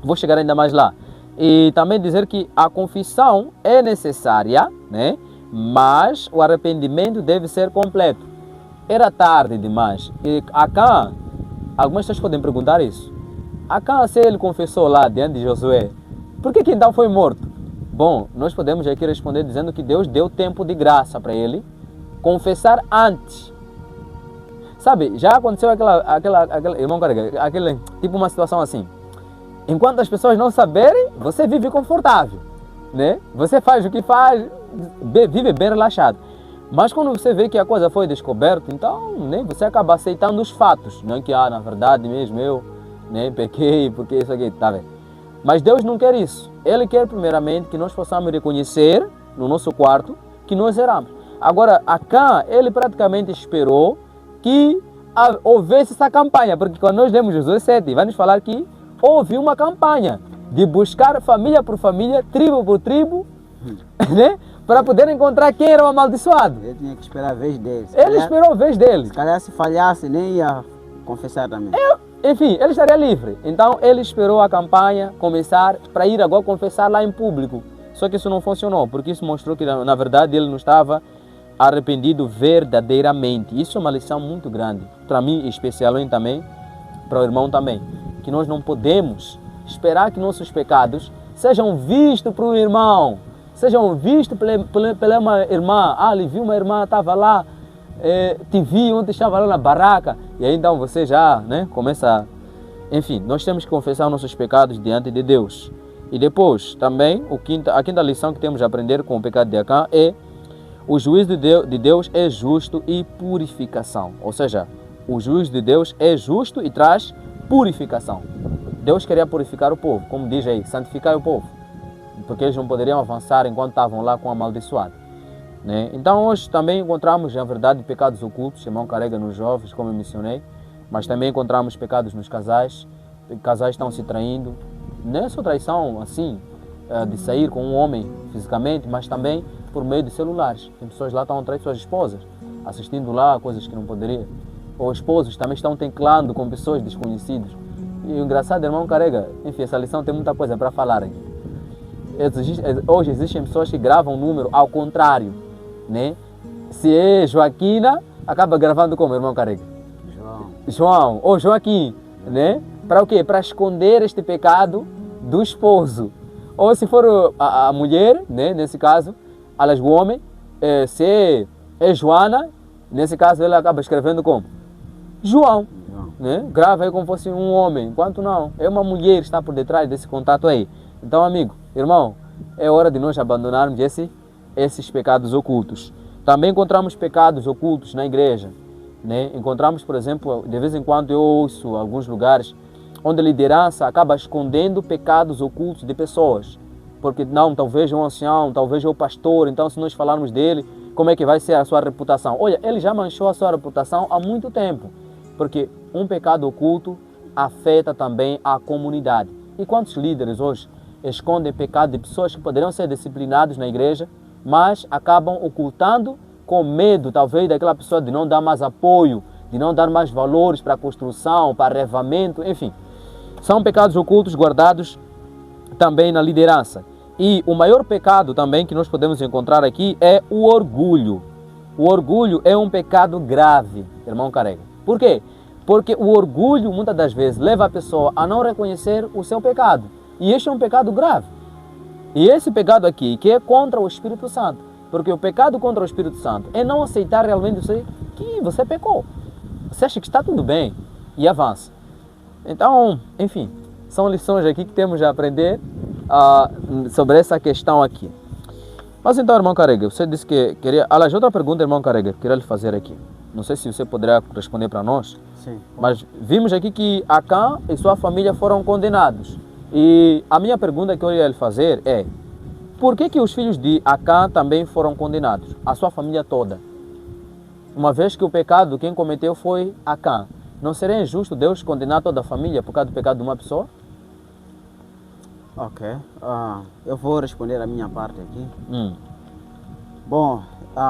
vou chegar ainda mais lá. E também dizer que a confissão é necessária, né? Mas o arrependimento deve ser completo. Era tarde demais. E Acã, algumas pessoas podem perguntar isso. Acã, se ele confessou lá diante de Josué, por que então foi morto? Bom, nós podemos aqui responder dizendo que Deus deu tempo de graça para ele confessar antes. Sabe, já aconteceu aquela irmão Carrega, tipo uma situação assim. Enquanto as pessoas não saberem, você vive confortável, né? Você faz o que faz, vive bem relaxado. Mas quando você vê que a coisa foi descoberta, então, né, você acaba aceitando os fatos. Não é que, na verdade mesmo, eu, né, pequei, porque isso aqui, tá vendo? Mas Deus não quer isso. Ele quer, primeiramente, que nós possamos reconhecer, no nosso quarto, que nós erramos. Agora, Acã, ele praticamente esperou que houvesse essa campanha, porque quando nós lemos Josué 7, vai nos falar que houve uma campanha de buscar família por família, tribo por tribo, né? Para poder encontrar quem era o amaldiçoado. Ele tinha que esperar a vez dele. Ele esperou a vez dele. Se calhar se falhasse, nem ia confessar também. Enfim, ele estaria livre. Então ele esperou a campanha começar para ir agora confessar lá em público. Só que isso não funcionou, porque isso mostrou que na verdade ele não estava arrependido verdadeiramente. Isso é uma lição muito grande, para mim especialmente também, para o irmão também. Que nós não podemos esperar que nossos pecados sejam vistos por um irmão, sejam vistos pela uma irmã. Ele viu uma irmã, estava lá, te vi ontem, estava lá na barraca. E aí então você já, né, começa Enfim, nós temos que confessar os nossos pecados diante de Deus. E depois, também, a quinta lição que temos a aprender com o pecado de Acã é o juízo de Deus é justo e purificação. Ou seja, o juízo de Deus é justo e traz purificação. Deus queria purificar o povo, como diz aí, santificar o povo. Porque eles não poderiam avançar enquanto estavam lá com a amaldiçoada. Né? Então hoje também encontramos, na verdade, pecados ocultos, irmão carrega nos jovens, como eu mencionei, mas também encontramos pecados nos casais. Casais estão se traindo. Não é só traição assim, de sair com um homem fisicamente, mas também por meio de celulares. Tem pessoas lá que estão a trair suas esposas, assistindo lá coisas que não poderiam. Ou esposos também estão teclando com pessoas desconhecidas. E o engraçado, irmão carrega, enfim, essa lição tem muita coisa para falar aqui. Hoje existem pessoas que gravam número ao contrário, né? Se é Joaquina, acaba gravando como, irmão carrega? João ou Joaquim, né? Para o quê? Para esconder este pecado do esposo. Ou se for a mulher, né? Nesse caso, aliás, o homem, se é Joana, Nesse caso, ele acaba escrevendo como? João. João. Né? Grava aí como fosse um homem, enquanto não, é uma mulher que está por detrás desse contato aí. Então, amigo, irmão, é hora de nós abandonarmos esses pecados ocultos. Também encontramos pecados ocultos na igreja. Né? Encontramos, por exemplo, de vez em quando eu ouço alguns lugares onde a liderança acaba escondendo pecados ocultos de pessoas. Porque não, talvez é um ancião, talvez é o pastor, então se nós falarmos dele, como é que vai ser a sua reputação? Olha, ele já manchou a sua reputação há muito tempo. Porque um pecado oculto afeta também a comunidade. E quantos líderes hoje escondem pecado de pessoas que poderiam ser disciplinados na igreja, mas acabam ocultando com medo, talvez, daquela pessoa de não dar mais apoio, de não dar mais valores para a construção, para arrevamento, enfim. São pecados ocultos guardados também na liderança. E o maior pecado também que nós podemos encontrar aqui é o orgulho. O orgulho é um pecado grave, irmão Carega. Por quê? Porque o orgulho, muitas das vezes, leva a pessoa a não reconhecer o seu pecado. E este é um pecado grave. E esse pecado aqui, que é contra o Espírito Santo. Porque o pecado contra o Espírito Santo é não aceitar realmente que você pecou. Você acha que está tudo bem e avança. Então, enfim, são lições aqui que temos a aprender sobre essa questão aqui. Mas então, irmão Carega, você disse que queria... Aliás, outra pergunta, irmão Carega, que queria lhe fazer aqui. Não sei se você poderá responder para nós. Sim. Mas vimos aqui que Acã e sua família foram condenados. E a minha pergunta que eu ia lhe fazer é: por que os filhos de Acã também foram condenados? A sua família toda. Uma vez que o pecado quem cometeu foi Acã. Não seria injusto Deus condenar toda a família por causa do pecado de uma pessoa? Ok. Eu vou responder a minha parte aqui. Bom,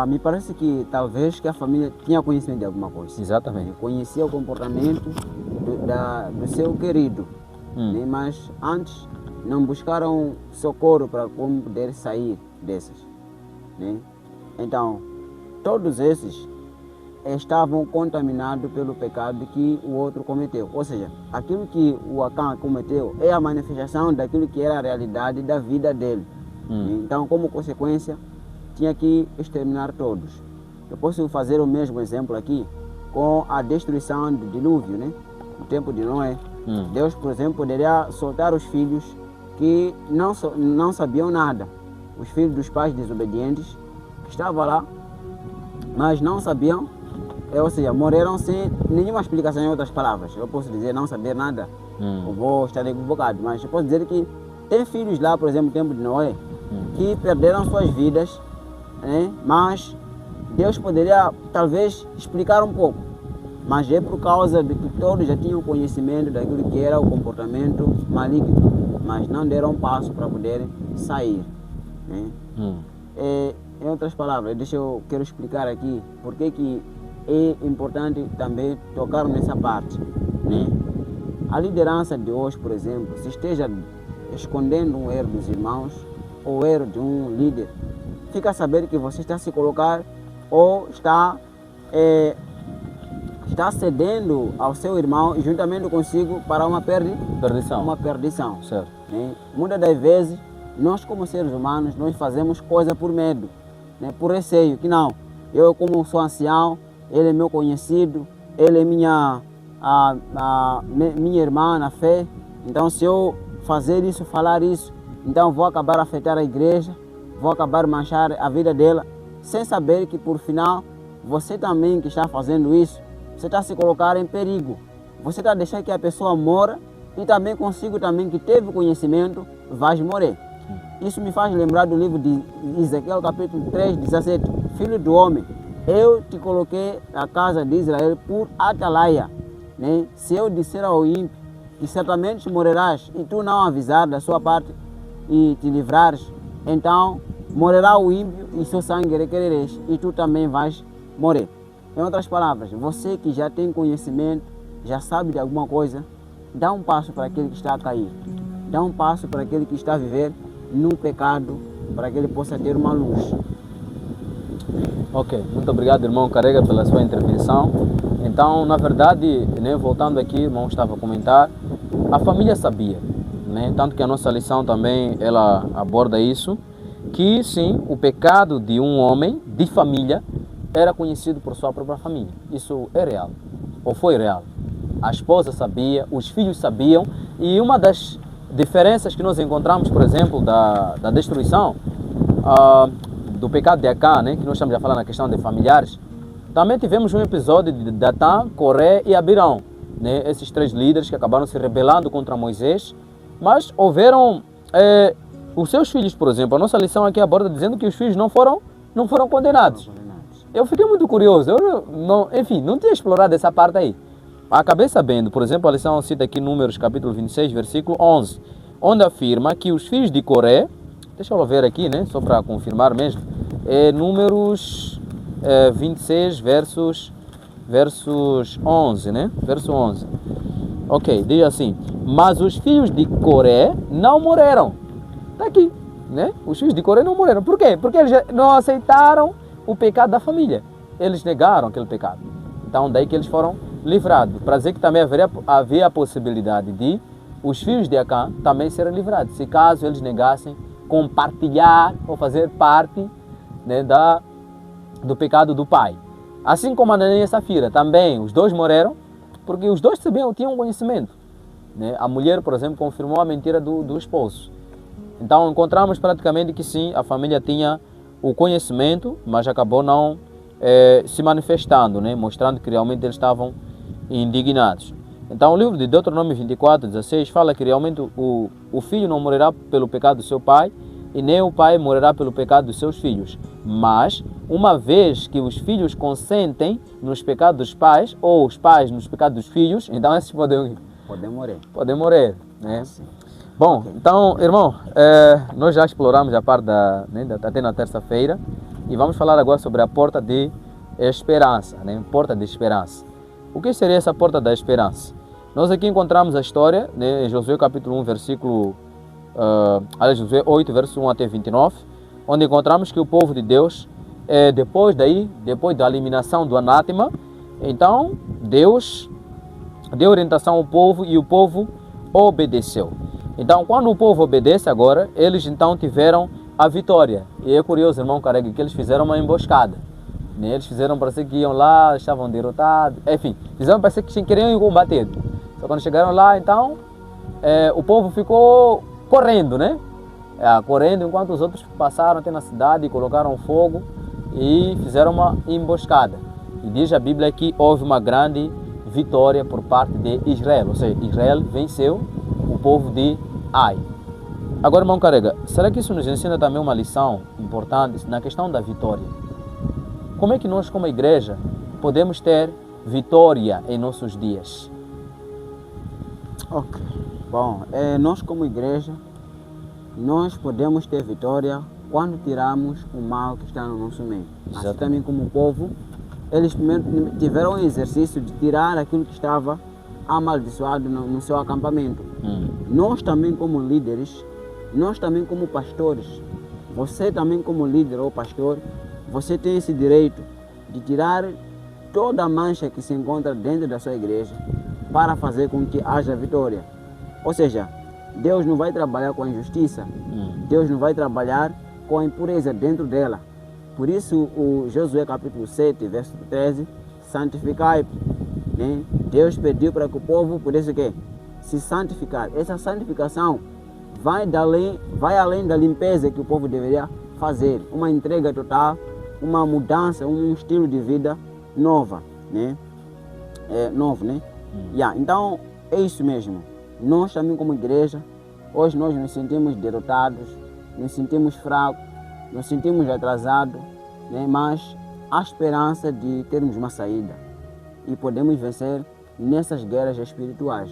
me parece que talvez que a família tinha conhecimento de alguma coisa. Exatamente. Conhecia o comportamento do seu querido. Né? Mas antes não buscaram socorro para como poder sair dessas. Né? Então, todos esses estavam contaminados pelo pecado que o outro cometeu. Ou seja, aquilo que o Acã cometeu é a manifestação daquilo que era a realidade da vida dele. Então, como consequência, tinha que exterminar todos. Eu posso fazer o mesmo exemplo aqui com a destruição do dilúvio, né? No tempo de Noé. Deus, por exemplo, poderia soltar os filhos que não sabiam nada. Os filhos dos pais desobedientes que estavam lá, mas não sabiam, ou seja, morreram sem nenhuma explicação, em outras palavras. Eu posso dizer não saber nada, eu vou estar equivocado, mas eu posso dizer que tem filhos lá, por exemplo, no tempo de Noé, que perderam suas vidas, né? Mas Deus poderia talvez explicar um pouco. Mas é por causa de que todos já tinham conhecimento daquilo que era o comportamento maligno, mas não deram passo para poderem sair. Né? Em outras palavras, quero explicar aqui por que é importante também tocar nessa parte. Né? A liderança de hoje, por exemplo, se esteja escondendo um erro dos irmãos ou erro de um líder, fica a saber que você está se colocar ou está cedendo ao seu irmão e juntamente consigo para uma perdição. Certo. Né? Muitas das vezes, nós como seres humanos, nós fazemos coisa por medo, né? Por receio, que não, eu como sou ancião, ele é meu conhecido, ele é minha irmã na fé, então se eu fazer isso, falar isso, então vou acabar a afetar a igreja, vou acabar manchar a vida dela, sem saber que por final, você também que está fazendo isso, você está se colocar em perigo. Você está deixando que a pessoa mora e também consigo também que teve conhecimento, vai morrer. Isso me faz lembrar do livro de Ezequiel, capítulo 3, 17. Filho do homem, eu te coloquei na casa de Israel por atalaia. Né? Se eu disser ao ímpio que certamente morrerás e tu não avisar da sua parte e te livrares, então morrerá o ímpio e seu sangue requerereis e tu também vais morrer. Em outras palavras, você que já tem conhecimento, já sabe de alguma coisa, dá um passo para aquele que está a cair. Dá um passo para aquele que está a viver no pecado, para que ele possa ter uma luz. Ok, muito obrigado, irmão Carega, pela sua intervenção. Então, na verdade, né, voltando aqui, o irmão estava a comentar, a família sabia, né, tanto que a nossa lição também, ela aborda isso, que sim, o pecado de um homem de família era conhecido por sua própria família. Isso é real, ou foi real. A esposa sabia, os filhos sabiam, e uma das diferenças que nós encontramos, por exemplo, da destruição, do pecado de Acã, né, que nós estamos a falar na questão de familiares, também tivemos um episódio de Datã, Coré e Abirão, né, esses 3 líderes que acabaram se rebelando contra Moisés, mas houveram os seus filhos, por exemplo. A nossa lição aqui aborda dizendo que os filhos não foram condenados. Eu fiquei muito curioso, não tinha explorado essa parte aí. Acabei sabendo, por exemplo, a lição cita aqui Números capítulo 26, versículo 11, onde afirma que os filhos de Coré, deixa eu ver aqui, né, só para confirmar mesmo, Números 26, versos 11, né, verso 11. Ok, diz assim: mas os filhos de Coré não morreram. Está aqui, né? Os filhos de Coré não morreram. Por quê? Porque eles não aceitaram o pecado da família. Eles negaram aquele pecado. Então, daí que eles foram livrados. Para dizer que também havia a possibilidade de os filhos de Acã também serem livrados, se caso eles negassem compartilhar ou fazer parte, né, do pecado do pai. Assim como Ananias e Safira, também os 2 morreram, porque os 2 tinham conhecimento, né? A mulher, por exemplo, confirmou a mentira do esposo. Então encontramos praticamente que sim, a família tinha o conhecimento, mas acabou não se manifestando, né? Mostrando que realmente eles estavam indignados. Então o livro de Deuteronômio 24, 16 fala que realmente o filho não morrerá pelo pecado do seu pai, e nem o pai morrerá pelo pecado dos seus filhos. Mas, uma vez que os filhos consentem nos pecados dos pais, ou os pais nos pecados dos filhos, então esses podem morrer. Podem morrer, né? Sim. Bom, então, irmão, nós já exploramos a parte até na terça-feira, e vamos falar agora sobre a porta de esperança, né? Porta de esperança. O que seria essa porta da esperança? Nós aqui encontramos a história, né, em Josué capítulo 1, versículo Josué 8, verso 1 até 29, onde encontramos que o povo de Deus, depois da eliminação do anátema, então Deus deu orientação ao povo e o povo obedeceu. Então, quando o povo obedece agora, eles então tiveram a vitória. E é curioso, irmão Carega, que eles fizeram uma emboscada. Eles fizeram parecer que iam lá, estavam derrotados, enfim, fizeram parecer que queriam ir combater. Só quando chegaram lá, então, o povo ficou correndo, né? Correndo enquanto os outros passaram até na cidade e colocaram fogo e fizeram uma emboscada. E diz a Bíblia que houve uma grande vitória por parte de Israel, ou seja, Israel venceu o povo de Ai. Agora, irmão Carega, será que isso nos ensina também uma lição importante na questão da vitória? Como é que nós, como igreja, podemos ter vitória em nossos dias? Ok. Bom, nós como igreja, nós podemos ter vitória quando tiramos o mal que está no nosso meio. Exatamente. Assim também como o povo, eles primeiro tiveram o exercício de tirar aquilo que estava amaldiçoado no seu acampamento. Nós também como líderes, nós também como pastores, você também como líder ou pastor, você tem esse direito de tirar toda a mancha que se encontra dentro da sua igreja para fazer com que haja vitória. Ou seja, Deus não vai trabalhar com a injustiça, Deus não vai trabalhar com a impureza dentro dela. Por isso, o Josué capítulo 7, verso 13, santificai. Né? Deus pediu para que o povo pudesse se santificar. Essa santificação vai além da limpeza que o povo deveria fazer. Uma entrega total, uma mudança, um estilo de vida novo, né? Então, é isso mesmo. Nós também como igreja, hoje nós nos sentimos derrotados, nos sentimos fracos, nos sentimos atrasados, né? Mas há esperança de termos uma saída e podemos vencer nessas guerras espirituais.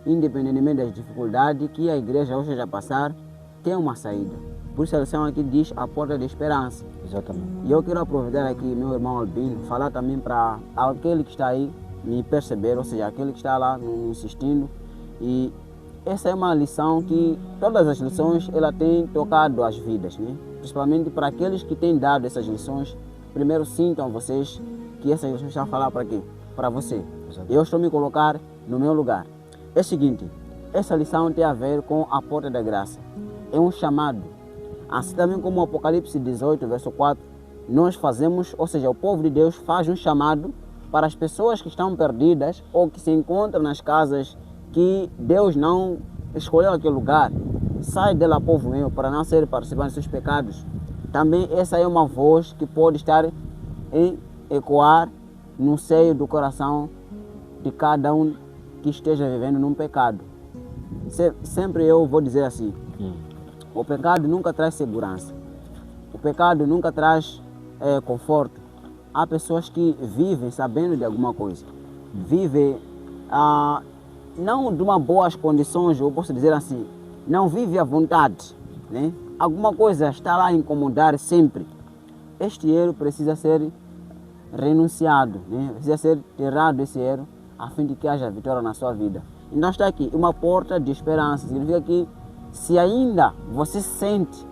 Independentemente das dificuldades que a igreja hoje já passar, tem uma saída. Por isso a lição aqui diz a porta da esperança. Exatamente. E eu quero aproveitar aqui, meu irmão Albino, falar também para aquele que está aí me perceber, ou seja, aquele que está lá me assistindo. E essa é uma lição que todas as lições ela tem tocado as vidas, né? Principalmente para aqueles que têm dado essas lições. Primeiro sintam vocês que essas lições estão a falar para quê? Para você. Exato. Eu estou me colocar no meu lugar. É o seguinte, essa lição tem a ver com a porta da graça. É um chamado. Assim também como o Apocalipse 18, verso 4, nós fazemos, ou seja, o povo de Deus faz um chamado para as pessoas que estão perdidas ou que se encontram nas casas que Deus não escolheu aquele lugar. Sai dela, povo meu, para não ser participante dos seus pecados. Também essa é uma voz que pode estar em ecoar no seio do coração de cada um que esteja vivendo num pecado. Sempre eu vou dizer assim, o pecado nunca traz segurança. O pecado nunca traz conforto. Há pessoas que vivem sabendo de alguma coisa. Vivem não de uma boas condições, eu posso dizer assim, não vive à vontade, né? Alguma coisa está lá a incomodar sempre. Este erro precisa ser renunciado, né? Precisa ser tirado esse erro a fim de que haja vitória na sua vida. Então está aqui uma porta de esperança. Significa que se ainda você sente,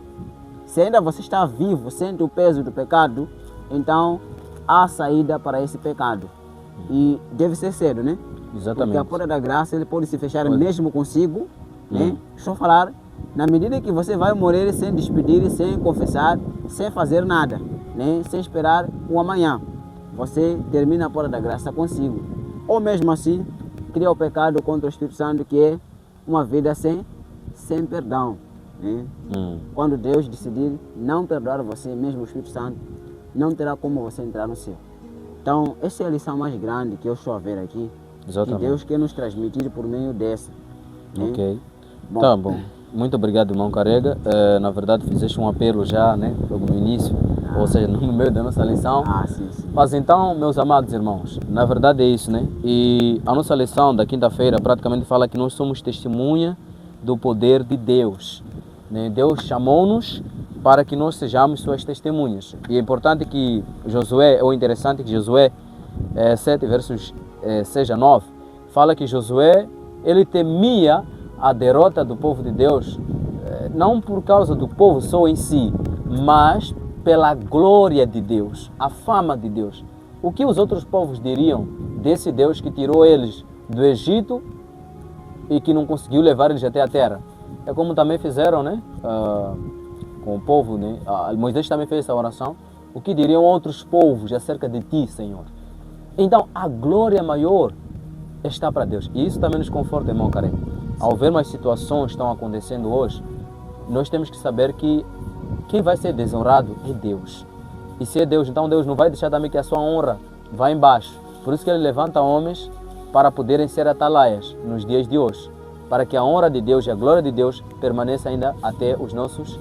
se ainda você está vivo, sente o peso do pecado, então há saída para esse pecado. E deve ser cedo, né? Exatamente. Porque a porta da graça ele pode se fechar mesmo consigo, né? Deixa eu falar, na medida que você vai morrer sem despedir, sem confessar, sem fazer nada, né? Sem esperar o amanhã, você termina a porta da graça consigo. Ou mesmo assim, cria o pecado contra o Espírito Santo, que é uma vida sem perdão, né? Quando Deus decidir não perdoar você, mesmo o Espírito Santo, não terá como você entrar no céu. Então, essa é a lição mais grande que eu estou a ver aqui. Exatamente. Que Deus quer nos transmitir por meio dessa. Né? Ok. Bom, Tá bom. Muito obrigado, irmão Carrega. Na verdade, fizeste um apelo já, né? Logo no início, ou seja, no meio da nossa lição. Sim, sim. Mas então, meus amados irmãos, na verdade é isso, né? E a nossa lição da quinta-feira praticamente fala que nós somos testemunha do poder de Deus, né? Deus chamou-nos para que nós sejamos suas testemunhas. E é importante que Josué, ou interessante que Josué 7, versos 6 a 9, fala que Josué, ele temia a derrota do povo de Deus, não por causa do povo só em si, mas pela glória de Deus, a fama de Deus. O que os outros povos diriam desse Deus que tirou eles do Egito e que não conseguiu levar eles até a terra? É como também fizeram, né? Com o povo, né? Moisés também fez essa oração. O que diriam outros povos acerca de ti, Senhor? Então, a glória maior está para Deus. E isso também nos conforta, irmão Carrega. Ao vermos as situações que estão acontecendo hoje, nós temos que saber que quem vai ser desonrado é Deus. E se é Deus, então Deus não vai deixar também que a sua honra vá embaixo. Por isso que Ele levanta homens para poderem ser atalaias nos dias de hoje. Para que a honra de Deus e a glória de Deus permaneça ainda até os nossos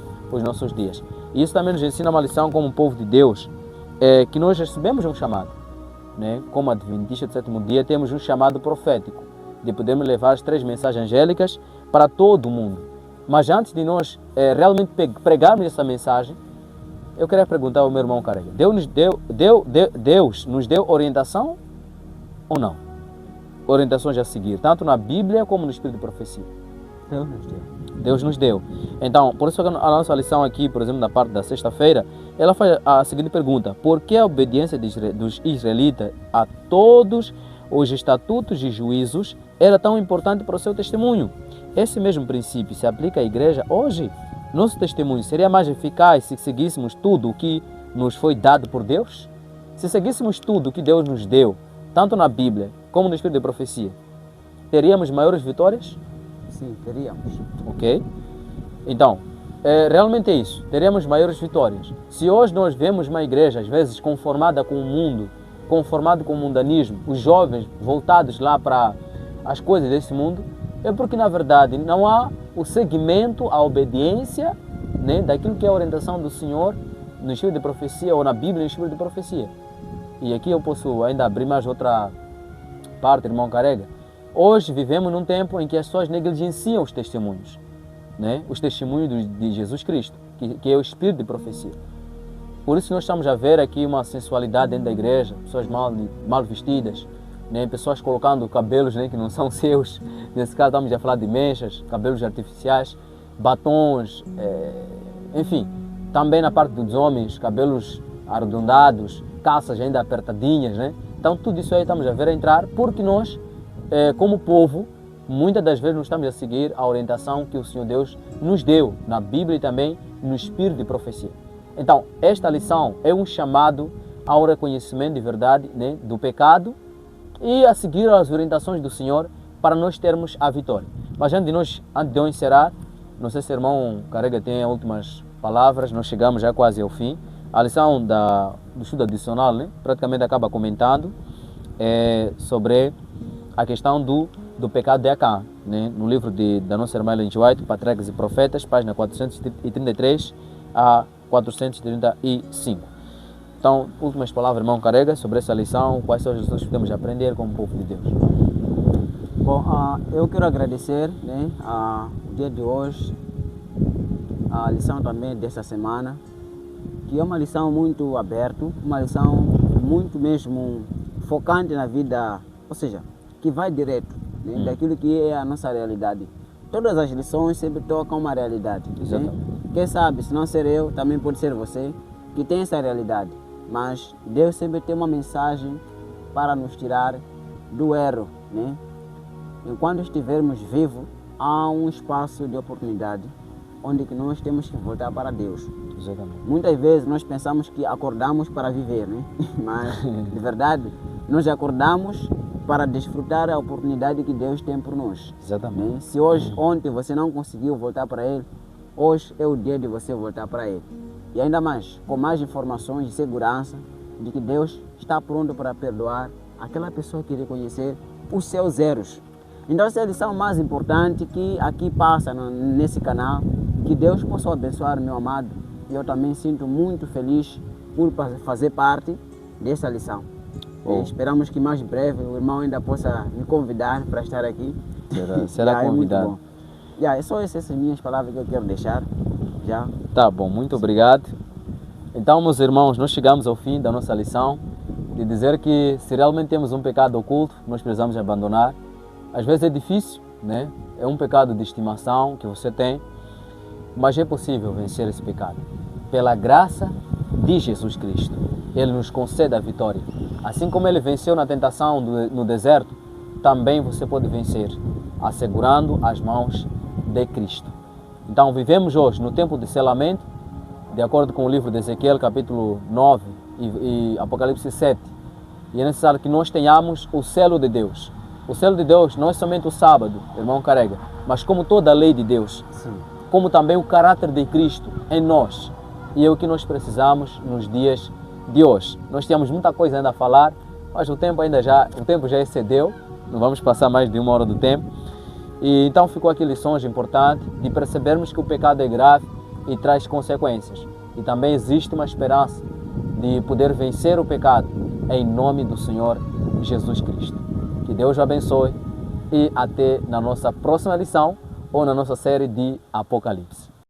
dias. E isso também nos ensina uma lição como povo de Deus, que nós recebemos um chamado, né? Como adventista do sétimo dia, temos um chamado profético, de podermos levar as 3 mensagens angélicas para todo o mundo. Mas antes de nós realmente pregarmos essa mensagem, eu queria perguntar ao meu irmão Carrega, Deus nos deu orientação ou não? Orientações a seguir, tanto na Bíblia como no Espírito de Profecia. Deus nos deu. Deus nos deu. Então, por isso a nossa lição aqui, por exemplo, na parte da sexta-feira, ela faz a seguinte pergunta: por que a obediência dos israelitas a todos os estatutos e juízos era tão importante para o seu testemunho? Esse mesmo princípio se aplica à igreja hoje? Nosso testemunho seria mais eficaz se seguíssemos tudo o que nos foi dado por Deus? Se seguíssemos tudo o que Deus nos deu, tanto na Bíblia como no Espírito de Profecia, teríamos maiores vitórias? Sim, teríamos. Ok? Então, realmente é isso. Teremos maiores vitórias. Se hoje nós vemos uma igreja, às vezes, conformada com o mundo, conformada com o mundanismo, os jovens voltados lá para as coisas desse mundo, é porque, na verdade, não há o seguimento, a obediência, né, daquilo que é a orientação do Senhor no Espírito de Profecia, ou na Bíblia no Espírito de Profecia. E aqui eu posso ainda abrir mais outra parte, irmão Carrega. Hoje vivemos num tempo em que as pessoas negligenciam os testemunhos, né? Os testemunhos de Jesus Cristo, que é o Espírito de Profecia. Por isso nós estamos a ver aqui uma sensualidade dentro da igreja, pessoas mal vestidas, né? Pessoas colocando cabelos, né, que não são seus. Nesse caso estamos a falar de mechas, cabelos artificiais, batons, enfim. Também na parte dos homens, cabelos arredondados, calças ainda apertadinhas, né? Então tudo isso aí estamos a ver entrar porque nós, como povo, muitas das vezes não estamos a seguir a orientação que o Senhor Deus nos deu na Bíblia e também no Espírito de Profecia. Então, esta lição é um chamado ao reconhecimento de verdade, né, do pecado e a seguir as orientações do Senhor para nós termos a vitória. Mas antes de eu encerrar, não sei se o irmão Carrega tem as últimas palavras, nós chegamos já quase ao fim. A lição do estudo adicional, né, praticamente acaba comentando sobre a questão do pecado de Acã, né, no livro da nossa irmã Ellen G. White, Patriarcas e Profetas, página 433 a 435. Então, últimas palavras, irmão Carrega, sobre essa lição, quais são as lições que temos a aprender como povo de Deus? Bom, eu quero agradecer, né, o dia de hoje, a lição também dessa semana, que é uma lição muito aberta, uma lição muito mesmo focante na vida, ou seja, que vai direto, né, daquilo que é a nossa realidade. Todas as lições sempre tocam uma realidade. Né? Quem sabe, se não ser eu, também pode ser você, que tem essa realidade. Mas Deus sempre tem uma mensagem para nos tirar do erro, né? Enquanto estivermos vivos, há um espaço de oportunidade onde que nós temos que voltar para Deus. Exatamente. Muitas vezes nós pensamos que acordamos para viver, né? Mas, de verdade, nós acordamos para desfrutar a oportunidade que Deus tem por nós. Exatamente. Né? Se ontem você não conseguiu voltar para Ele, hoje é o dia de você voltar para Ele. E ainda mais, com mais informações de segurança de que Deus está pronto para perdoar aquela pessoa que reconhecer os seus erros. Então essa é a lição mais importante que aqui passa nesse canal. Que Deus possa abençoar, meu amado. E eu também sinto muito feliz por fazer parte dessa lição. Esperamos que mais breve o irmão ainda possa me convidar para estar aqui. Será convidado. É muito bom. É só essas minhas palavras que eu quero deixar. Já. Tá bom, muito obrigado. Então, meus irmãos, nós chegamos ao fim da nossa lição de dizer que se realmente temos um pecado oculto, nós precisamos abandonar. Às vezes é difícil, né? É um pecado de estimação que você tem, mas é possível vencer esse pecado. Pela graça de Jesus Cristo, Ele nos concede a vitória. Assim como Ele venceu na tentação no deserto, também você pode vencer, assegurando as mãos de Cristo. Então, vivemos hoje no tempo de selamento, de acordo com o livro de Ezequiel, capítulo 9 e Apocalipse 7. E é necessário que nós tenhamos o selo de Deus. O selo de Deus não é somente o sábado, irmão Carrega, mas como toda a lei de Deus. Sim. Como também o caráter de Cristo em nós. E é o que nós precisamos nos dias de hoje. Nós tínhamos muita coisa ainda a falar, mas o tempo já excedeu. Não vamos passar mais de 1 hora do tempo. E então ficou aqui lições importantes de percebermos que o pecado é grave e traz consequências. E também existe uma esperança de poder vencer o pecado em nome do Senhor Jesus Cristo. Que Deus o abençoe e até na nossa próxima lição ou na nossa série de Apocalipse.